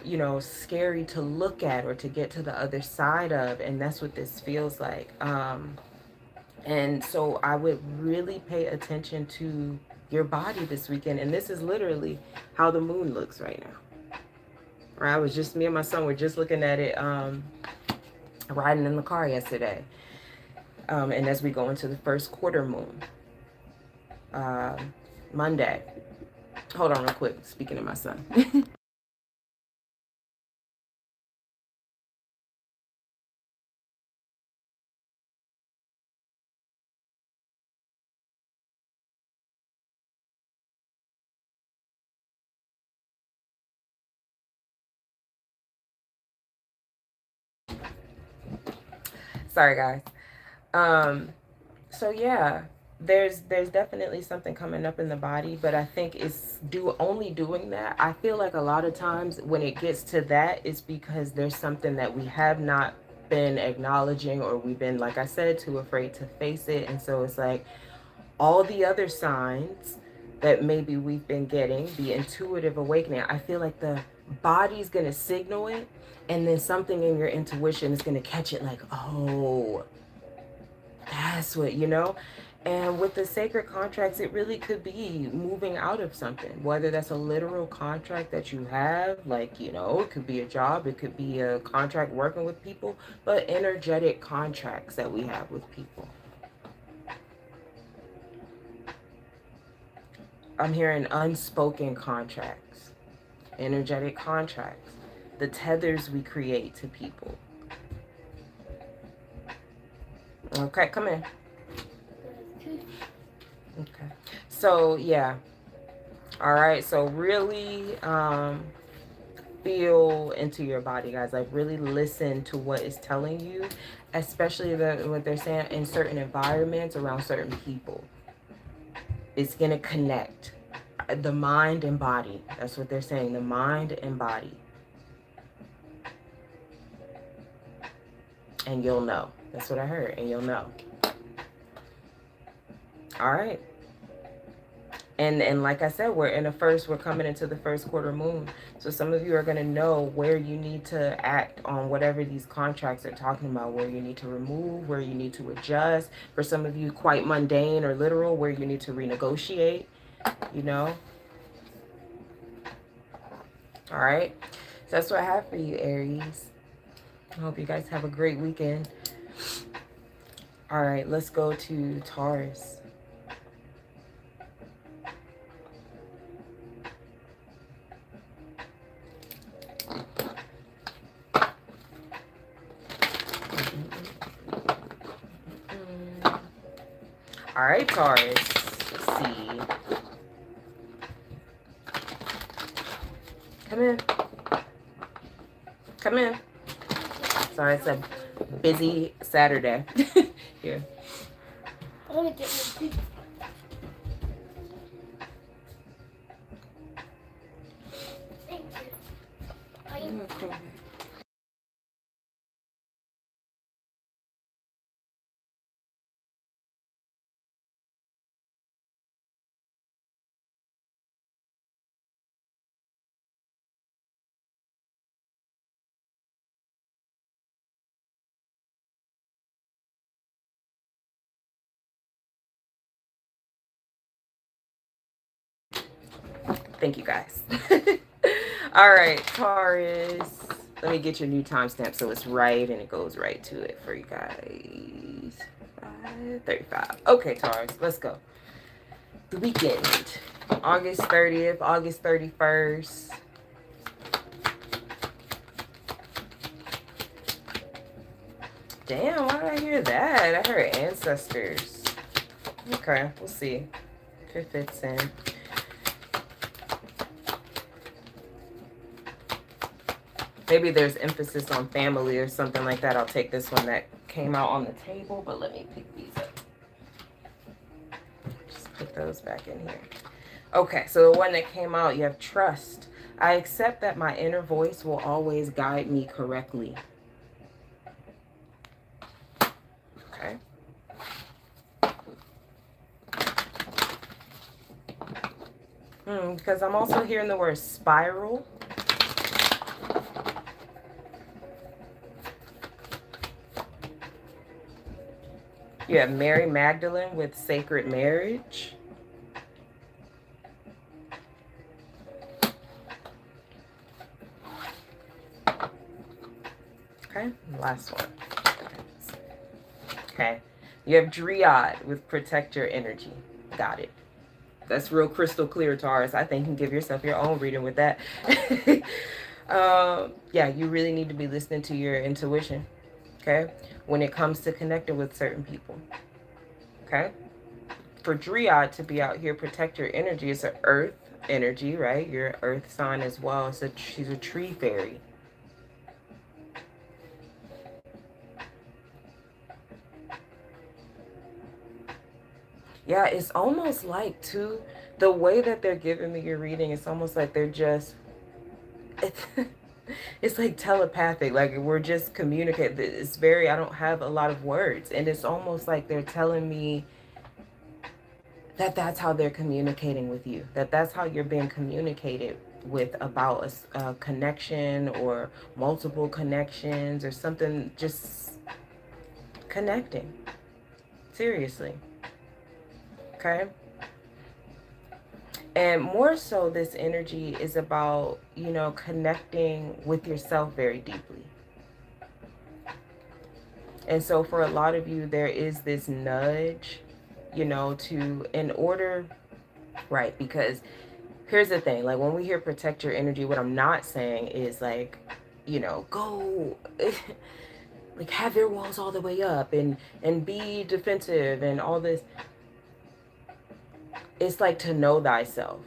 you know, scary to look at or to get to the other side of. And that's what this feels like. And so I would really pay attention to your body this weekend. And this is literally how the moon looks right now. Right? I was just, me and my son were just looking at it riding in the car yesterday. And as we go into the first quarter moon, Monday. Hold on real quick, speaking to my son. Sorry, guys. So yeah, there's definitely something coming up in the body, but I think it's only doing that. I feel like a lot of times when it gets to that, it's because there's something that we have not been acknowledging, or we've been, like I said, too afraid to face it. And so it's like all the other signs that maybe we've been getting, the intuitive awakening, I feel like the body's gonna signal it, and then something in your intuition is gonna catch it, like, oh, that's what, you know. And with the sacred contracts, it really could be moving out of something, whether that's a literal contract that you have, like, you know, it could be a job, it could be a contract working with people, but energetic contracts that we have with people. I'm hearing unspoken contracts, energetic contracts, the tethers we create to people. Okay, come in. Okay. So, yeah. All right. So, really feel into your body, guys. Like, really listen to what is telling you, especially what they're saying in certain environments around certain people. It's going to connect the mind and body. That's what they're saying, the mind and body. And you'll know. That's what I heard. And you'll know. All right. And like I said, we're coming into the first quarter moon. So some of you are going to know where you need to act on whatever these contracts are talking about, where you need to remove, where you need to adjust. For some of you, quite mundane or literal, where you need to renegotiate, you know. All right. So that's what I have for you, Aries. I hope you guys have a great weekend. All right, let's go to Taurus. All right, Taurus. Let's see. Come in. Come in. Sorry, it's a busy Saturday. Here. I want to get my pizza. Thank you. Thank you guys. All right, Taurus. Let me get your new timestamp so it's right and it goes right to it for you guys. 5:35. Okay, Taurus, let's go. The weekend. August 30th, August 31st. Damn, why did I hear that? I heard ancestors. Okay, we'll see if it fits in. Maybe there's emphasis on family or something like that. I'll take this one that came out on the table, but let me pick these up. Just put those back in here. Okay, so the one that came out, you have trust. I accept that my inner voice will always guide me correctly. Okay. Because I'm also hearing the word spiral. You have Mary Magdalene with sacred marriage. Okay, last one. Okay, you have Dryad with protect your energy. Got it. That's real crystal clear, Taurus. I think you can give yourself your own reading with that. Yeah, you really need to be listening to your intuition, okay, when it comes to connecting with certain people, okay? For Dryad to be out here, protect your energy. It's an earth energy, right? You're an earth sign as well. She's a tree fairy. Yeah, it's almost like, too, the way that they're giving me your reading, it's almost like they're just, it's like telepathic, like we're just communicating. It's very, I don't have a lot of words, and it's almost like they're telling me that that's how they're communicating with you, that's how you're being communicated with about a connection or multiple connections or something, just connecting. Seriously. Okay. And more so, this energy is about, you know, connecting with yourself very deeply. And so for a lot of you, there is this nudge, you know, to, in order, right? Because here's the thing, like when we hear protect your energy, what I'm not saying is like, you know, go like have your walls all the way up and be defensive and all this. It's like to know thyself,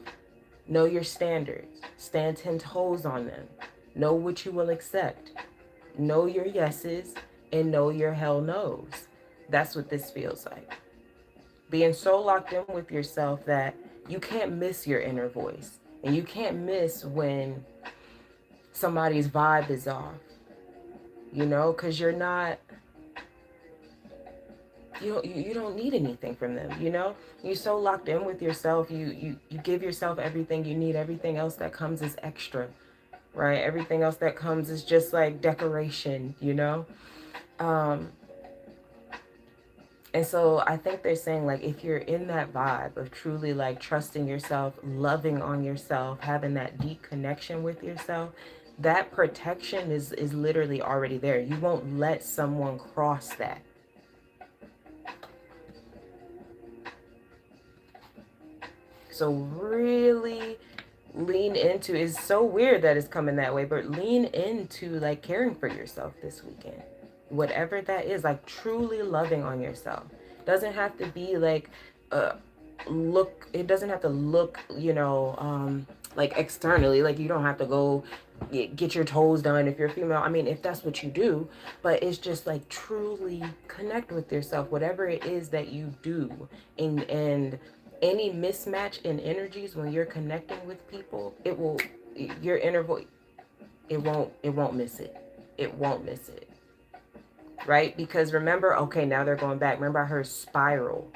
know your standards, stand 10 toes on them, know what you will accept, know your yeses, and know your hell no's. That's what this feels like. Being so locked in with yourself that you can't miss your inner voice, and you can't miss when somebody's vibe is off, you know, because you're not, you don't need anything from them, you know. You're so locked in with yourself, you give yourself everything you need. Everything else that comes is extra, right? Everything else that comes is just like decoration, you know. And so I think they're saying, like, if you're in that vibe of truly like trusting yourself, loving on yourself, having that deep connection with yourself, that protection is literally already there. You won't let someone cross that. So really lean into, it's so weird that it's coming that way, but lean into like caring for yourself this weekend. Whatever that is, like truly loving on yourself. Doesn't have to be like look, it doesn't have to look, you know, like externally, like you don't have to go get your toes done if you're female. I mean, if that's what you do, but it's just like truly connect with yourself, whatever it is that you do. And any mismatch in energies when you're connecting with people, it will, your inner voice, it won't miss it. It won't miss it. Right? Because remember, okay, now they're going back. Remember I heard spiral.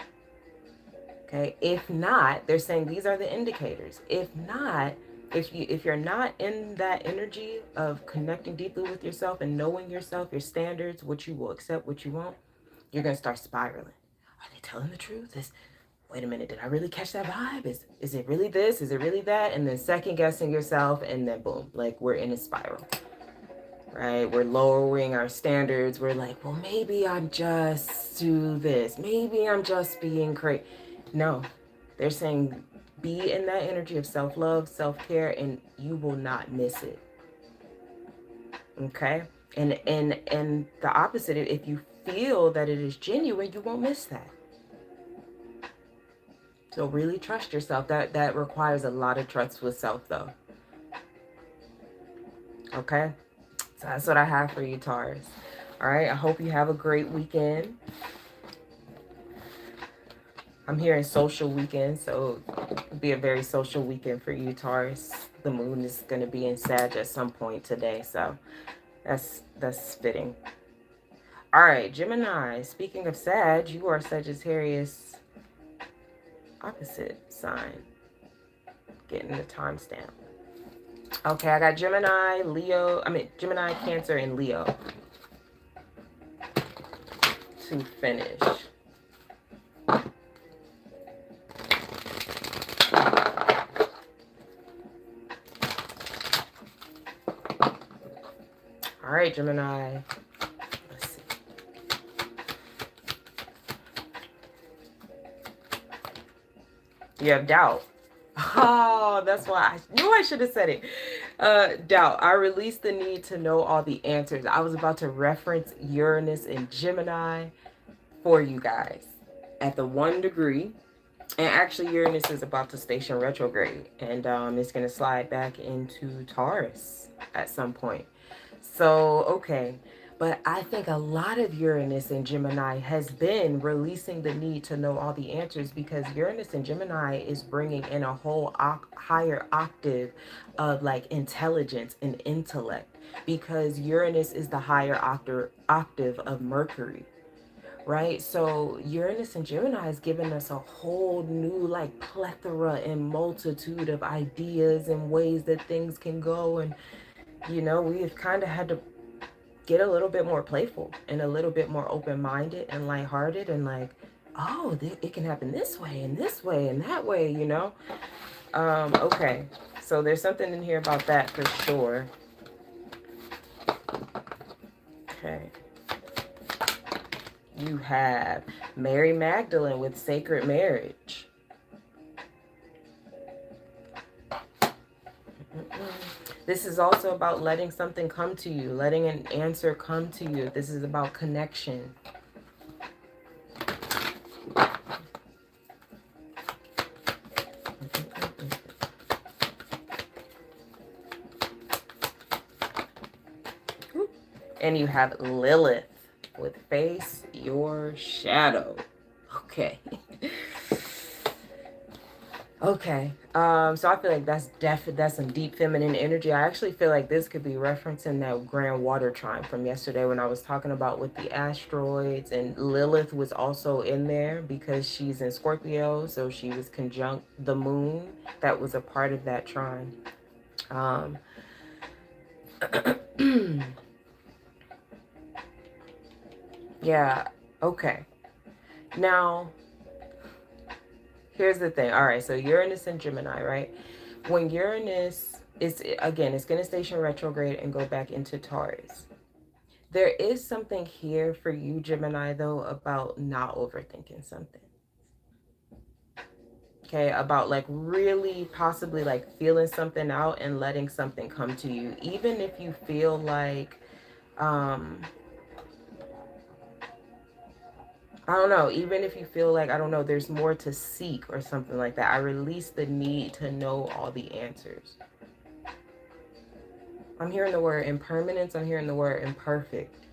Okay? If not, they're saying these are the indicators. If not, if you're not in that energy of connecting deeply with yourself and knowing yourself, your standards, what you will accept, what you won't, you're going to start spiraling. Are they telling the truth? wait a minute, did I really catch that vibe? Is it really this? Is it really that? And then second guessing yourself, and then boom, like we're in a spiral, right? We're lowering our standards. We're like, well, maybe I'm just do this. Maybe I'm just being crazy. No, they're saying be in that energy of self-love, self-care, and you will not miss it. Okay? And the opposite, if you feel that it is genuine, you won't miss that. So really trust yourself. That requires a lot of trust with self though. Okay? So that's what I have for you, Taurus. All right, I hope you have a great weekend. I'm hearing social weekend, so it'll be a very social weekend for you, Taurus. The moon is going to be in Sag at some point today, so that's fitting. All right, Gemini. Speaking of Sag, you are Sagittarius opposite sign. Getting the timestamp. Okay, I got Gemini, Gemini, Cancer, and Leo to finish. All right, Gemini. Let's see. You have doubt. Oh, that's why I knew I should have said it. Doubt. I released the need to know all the answers. I was about to reference Uranus and Gemini for you guys at the 1 degree. And actually, Uranus is about to station retrograde. And it's going to slide back into Taurus at some point. So, okay. But I think a lot of Uranus and Gemini has been releasing the need to know all the answers, because Uranus and Gemini is bringing in a whole higher octave of like intelligence and intellect, because Uranus is the higher octave of Mercury. Right? So Uranus and Gemini has given us a whole new like plethora and multitude of ideas and ways that things can go. And, you know, we've kind of had to get a little bit more playful and a little bit more open-minded and lighthearted and like, oh, it can happen this way and that way, you know? Okay. So there's something in here about that for sure. Okay. You have Mary Magdalene with Sacred Marriage. This is also about letting something come to you, letting an answer come to you. This is about connection. And you have Lilith with Face Your Shadow. Okay. Okay, so I feel like that's some deep feminine energy. I actually feel like this could be referencing that grand water trine from yesterday when I was talking about with the asteroids, and Lilith was also in there because she's in Scorpio, so she was conjunct the moon that was a part of that trine. Yeah, okay. Now, here's the thing. All right, so Uranus and Gemini, right? When Uranus is, again, it's going to station retrograde and go back into Taurus. There is something here for you, Gemini, though, about not overthinking something. Okay, about like really possibly like feeling something out and letting something come to you. Even if you feel like, I don't know, even if you feel like, I don't know, there's more to seek or something like that. I release the need to know all the answers. I'm hearing the word impermanence. I'm hearing the word imperfect.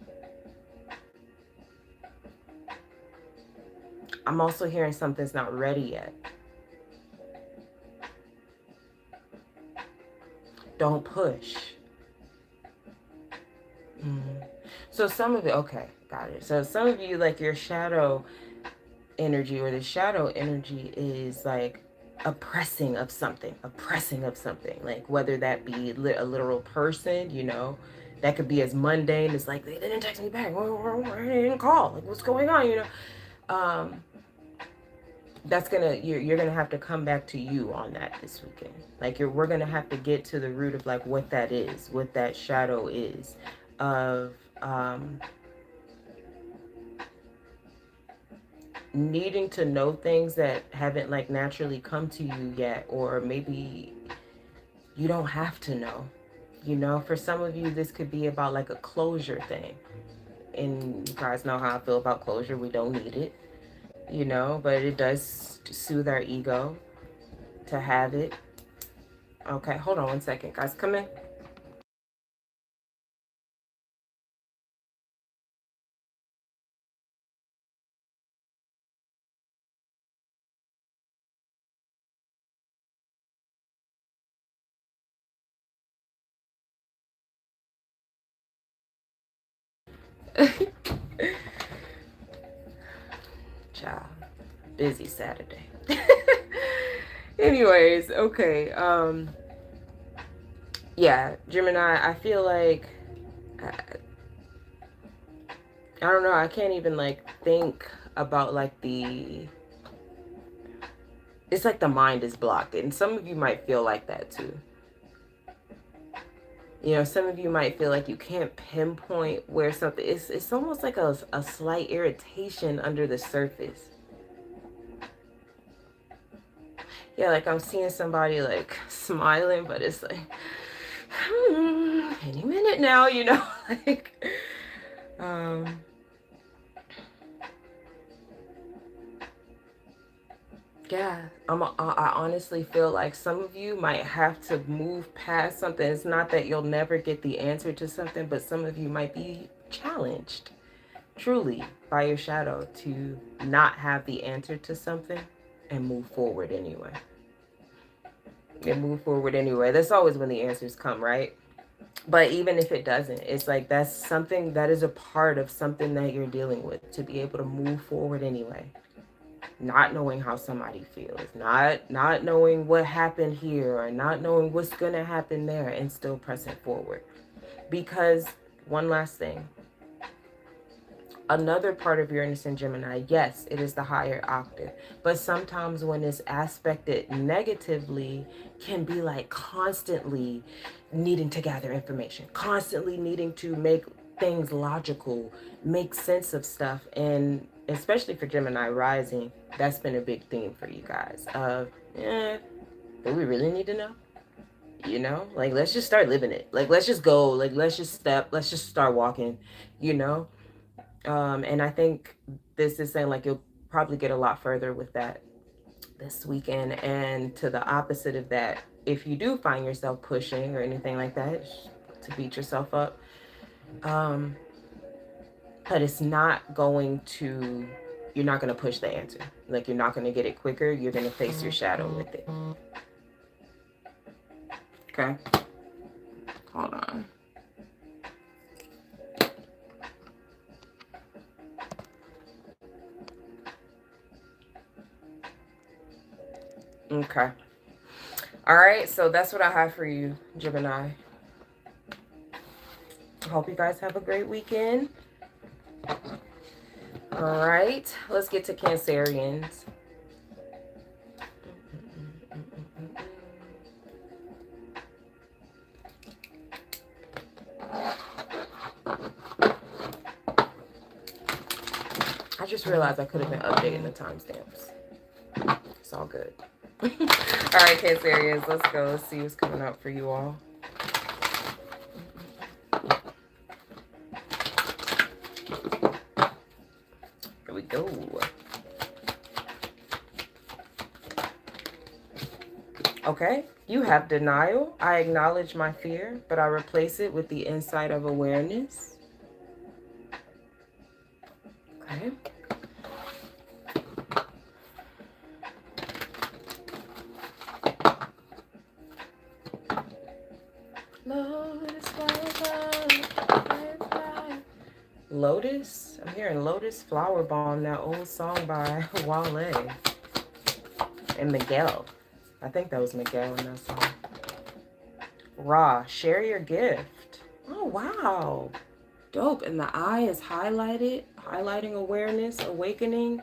I'm also hearing something's not ready yet. Don't push. So some of it, okay, got it. So some of you, like your shadow energy or the shadow energy is like a pressing of something, like whether that be a literal person, you know, that could be as mundane as like, they didn't text me back, I didn't call, like what's going on, you know. that's gonna, you're gonna have to come back to you on that this weekend. Like we're gonna have to get to the root of like what that is, what that shadow is, of needing to know things that haven't like naturally come to you yet, or maybe you don't have to know. You know, for some of you, this could be about like a closure thing. And you guys know how I feel about closure. We don't need it, you know, but it does soothe our ego to have it. Okay, hold on one second, guys. Come in. Child, busy Saturday. Anyways, okay. Yeah, Gemini, I feel like I don't know, I can't even like think about like it's like the mind is blocked, and some of you might feel like that too. You know, some of you might feel like you can't pinpoint where something is. It's almost like a slight irritation under the surface. Yeah, like I'm seeing somebody like smiling, but it's like, any minute now, you know, like, yeah, I honestly feel like some of you might have to move past something. It's not that you'll never get the answer to something, but some of you might be challenged truly by your shadow to not have the answer to something and move forward anyway. That's always when the answers come, right? But even if it doesn't, it's like that's something that is a part of something that you're dealing with, to be able to move forward anyway. Not knowing how somebody feels, not knowing what happened here, or not knowing what's gonna happen there, and still pressing forward. Because one last thing, another part of Uranus and Gemini, yes, it is the higher octave, but sometimes when it's aspected negatively, can be like constantly needing to gather information, constantly needing to make things logical, make sense of stuff. And especially for Gemini rising, that's been a big theme for you guys of, do we really need to know? You know, like, let's just start living it. Like, let's just go, like, let's just start walking, you know? And I think this is saying like you'll probably get a lot further with that this weekend. And to the opposite of that, if you do find yourself pushing or anything like that, to beat yourself up, but it's not going to, you're not going to push the answer. Like, you're not going to get it quicker. You're going to face your shadow with it. Okay. Hold on. Okay. All right. So that's what I have for you, Gemini. I hope you guys have a great weekend. All right. Let's get to Cancerians. I just realized I could have been updating the timestamps. It's all good. All right, Cancerians, let's go. Let's see what's coming up for you all. Here we go. Okay, you have denial. I acknowledge my fear, but I replace it with the insight of awareness. Okay. Lotus? I'm hearing Lotus Flower Bomb, that old song by Wale and Miguel. I think that was Miguel in that song. Ra, share your gift. Oh, wow. Dope. And the eye is highlighted, highlighting awareness, awakening.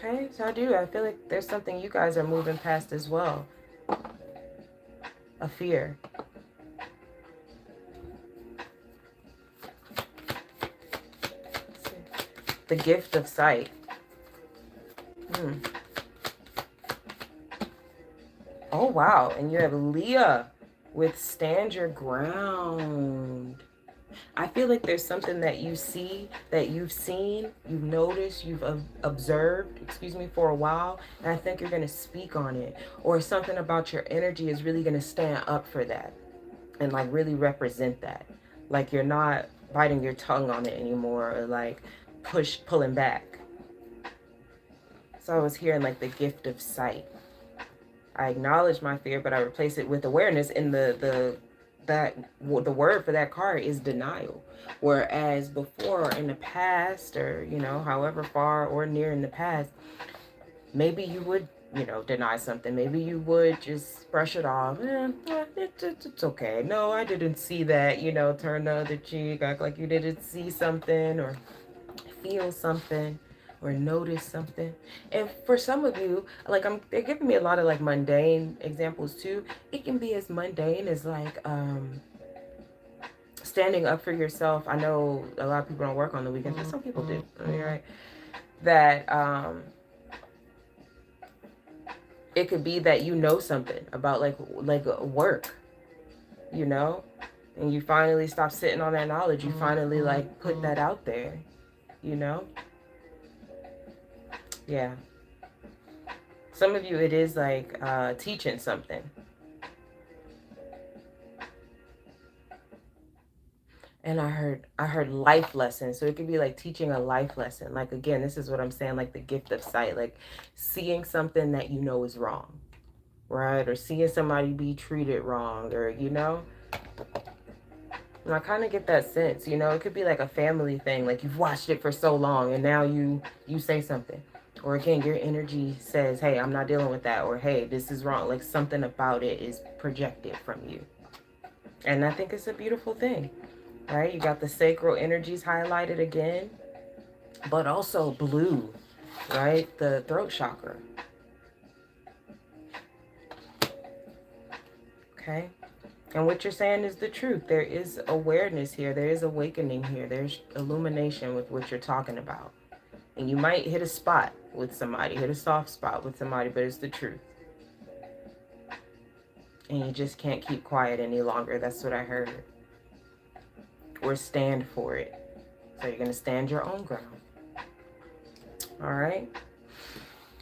Okay, so I feel like there's something you guys are moving past as well. A fear. The gift of sight. Oh, wow. And you have Leah with stand your ground. I feel like there's something that you see, that you've seen, you've noticed, you've observed, for a while. And I think you're going to speak on it. Or something about your energy is really going to stand up for that. And like really represent that. Like you're not biting your tongue on it anymore. Or like pulling back. So I was hearing like the gift of sight. I acknowledge my fear, but I replace it with awareness. And the word for that card is denial. Whereas before, in the past, or however far or near in the past, maybe you would deny something. Maybe you would just brush it off. It's okay. No, I didn't see that. Turn the other cheek, act like you didn't see something or feel something or notice something. And for some of you, like they're giving me a lot of like mundane examples too. It can be as mundane as like standing up for yourself. I know a lot of people don't work on the weekends, but some people do. Right? That it could be that something about like work, and you finally stop sitting on that knowledge. You finally like put that out there, Yeah. Some of you, it is like teaching something. And I heard life lessons. So it could be like teaching a life lesson. Like, again, this is what I'm saying, like the gift of sight, like seeing something that is wrong, right? Or seeing somebody be treated wrong, or, And I kind of get that sense, it could be like a family thing. Like you've watched it for so long and now you say something. Or again, your energy says, hey, I'm not dealing with that. Or, hey, this is wrong. Like something about it is projected from you. And I think it's a beautiful thing, right? You got the sacral energies highlighted again, but also blue, right? The throat chakra. Okay. And what you're saying is the truth. There is awareness here. There is awakening here. There's illumination with what you're talking about. And you might hit a spot with somebody, hit a soft spot with somebody, but it's the truth. And you just can't keep quiet any longer. That's what I heard. Or stand for it. So you're going to stand your own ground. All right.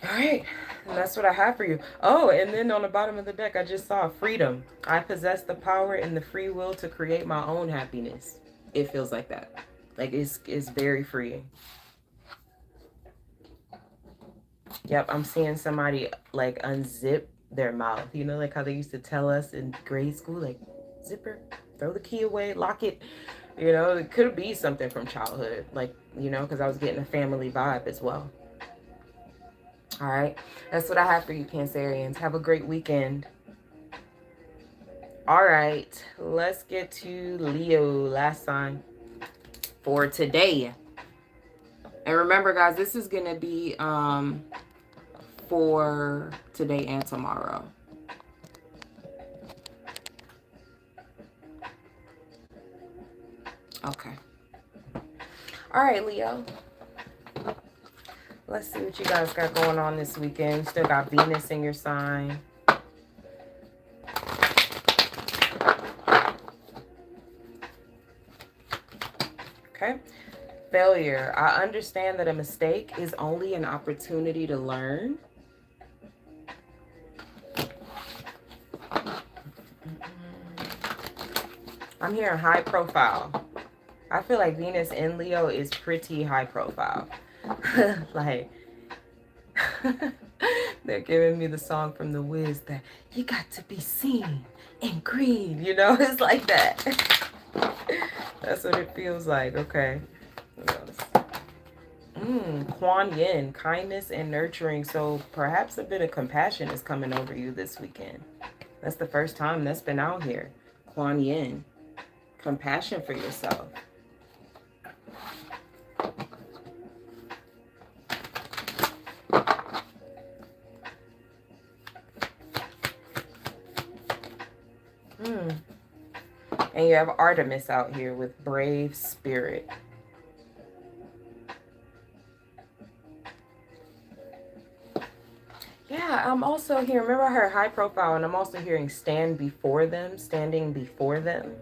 All right. And that's what I have for you. Oh, and then on the bottom of the deck, I just saw freedom. I possess the power and the free will to create my own happiness. It feels like that. Like it's very freeing. Yep, I'm seeing somebody like unzip their mouth. Like how they used to tell us in grade school, like zipper, throw the key away, lock it. It could be something from childhood, like, because I was getting a family vibe as well. All right, that's what I have for you, Cancerians. Have a great weekend. All right, let's get to Leo, last sign for today. And remember, guys, this is going to be for today and tomorrow. Okay. All right, Leo. Let's see what you guys got going on this weekend. Still got Venus in your sign. Okay. Failure. I understand that a mistake is only an opportunity to learn. I'm hearing high profile. I feel like Venus in Leo is pretty high profile. Like, they're giving me the song from The Wiz that you got to be seen and green. It's like that. That's what it feels like. Okay. Kuan Yin, kindness and nurturing. So perhaps a bit of compassion is coming over you this weekend. That's the first time that's been out here. Kuan Yin, compassion for yourself. And you have Artemis out here with brave spirit. Yeah, I'm also hearing, remember I heard high profile, and I'm also hearing stand before them, standing before them.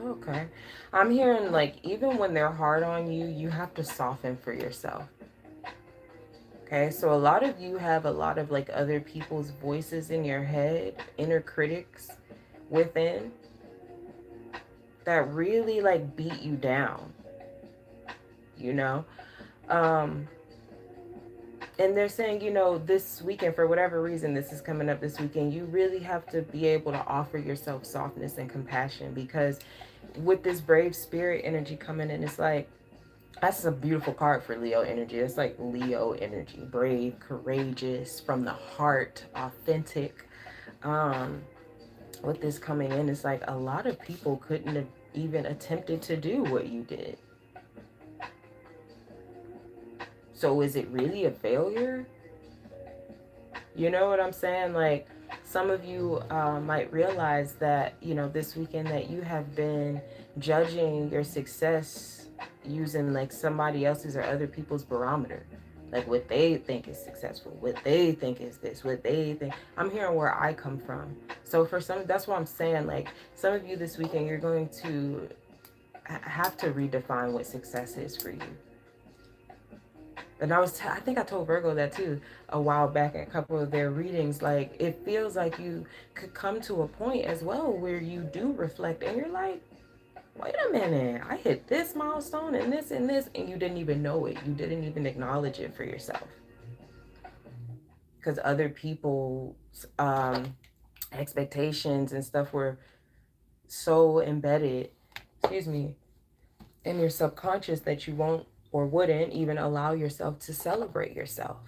Okay. I'm hearing like even when they're hard on you, you have to soften for yourself. Okay, so a lot of you have a lot of like other people's voices in your head, inner critics within, that really like beat you down, you know? Um, and they're saying, you know, this weekend, for whatever reason this is coming up this weekend, you really have to be able to offer yourself softness and compassion, because with this brave spirit energy coming in, it's like, that's a beautiful card for Leo energy. It's like Leo energy, brave, courageous, from the heart, authentic. With this coming in, it's like a lot of people couldn't have even attempted to do what you did. So is it really a failure? You know what I'm saying? Like, some of you might realize that, you know, this weekend that you have been judging your success using like somebody else's or other people's barometer. Like what they think is successful, what they think is this, what they think. I'm hearing where I come from. So for some, that's what I'm saying. Like some of you this weekend, you're going to have to redefine what success is for you. And I think I told Virgo that too a while back in a couple of their readings. Like, it feels like you could come to a point as well where you do reflect and you're like, wait a minute, I hit this milestone and this, and you didn't even know it. You didn't even acknowledge it for yourself. Because other people's expectations and stuff were so embedded, in your subconscious that you won't or wouldn't even allow yourself to celebrate yourself.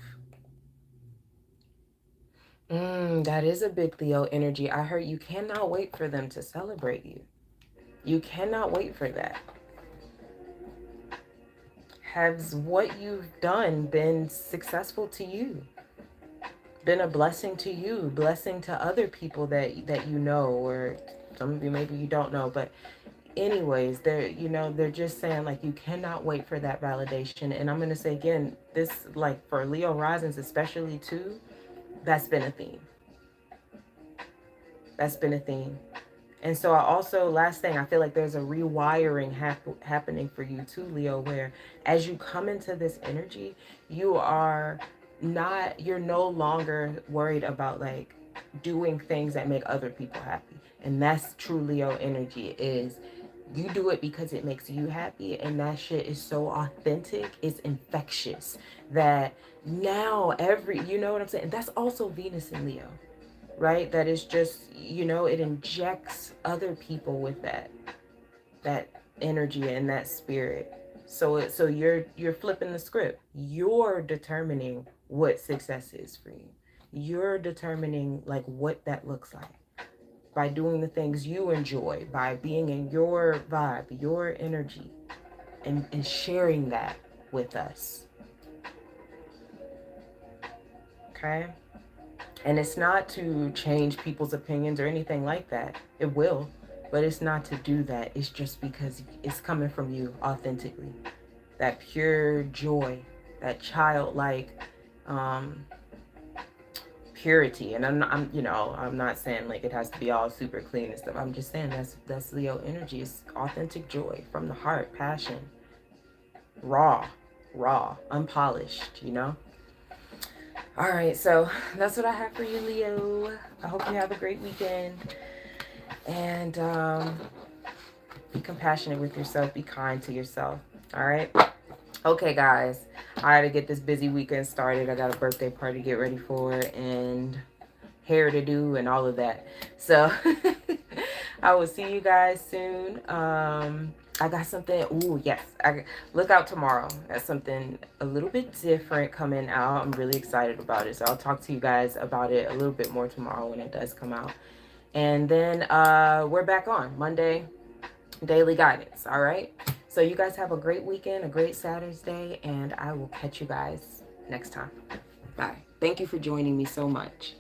That is a big Leo energy. I heard you cannot wait for them to celebrate you. You cannot wait for that. Has what you've done been successful to you? Been a blessing to you, blessing to other people that you know, or some of you maybe you don't know, but anyways, they're just saying like you cannot wait for that validation. And I'm going to say again, this, like for Leo risings especially too, that's been a theme. That's been a theme. And so I also, last thing, I feel like there's a rewiring happening for you too, Leo, where as you come into this energy, you're no longer worried about like doing things that make other people happy. And that's true Leo energy, is you do it because it makes you happy, and that shit is so authentic, it's infectious, that now you know what I'm saying? That's also Venus in Leo, right? That is just, it injects other people with that energy and that spirit. So you're flipping the script. You're determining what success is for you. You're determining like what that looks like by doing the things you enjoy, by being in your vibe, your energy, and sharing that with us. Okay? And it's not to change people's opinions or anything like that. It will, but it's not to do that. It's just because it's coming from you authentically. That pure joy, that childlike purity. And I'm not saying like it has to be all super clean and stuff. I'm just saying that's Leo energy. It's authentic joy from the heart, passion, raw, unpolished, All right, so that's what I have for you, Leo. I hope you have a great weekend. And be compassionate with yourself. Be kind to yourself. All right? Okay, guys. I gotta get this busy weekend started. I got a birthday party to get ready for, and hair to do, and all of that. So I will see you guys soon. I got something. Ooh, yes. Look out tomorrow. That's something a little bit different coming out. I'm really excited about it. So I'll talk to you guys about it a little bit more tomorrow when it does come out. And then we're back on Monday, daily guidance. All right. So you guys have a great weekend, a great Saturday, and I will catch you guys next time. Bye. Thank you for joining me so much.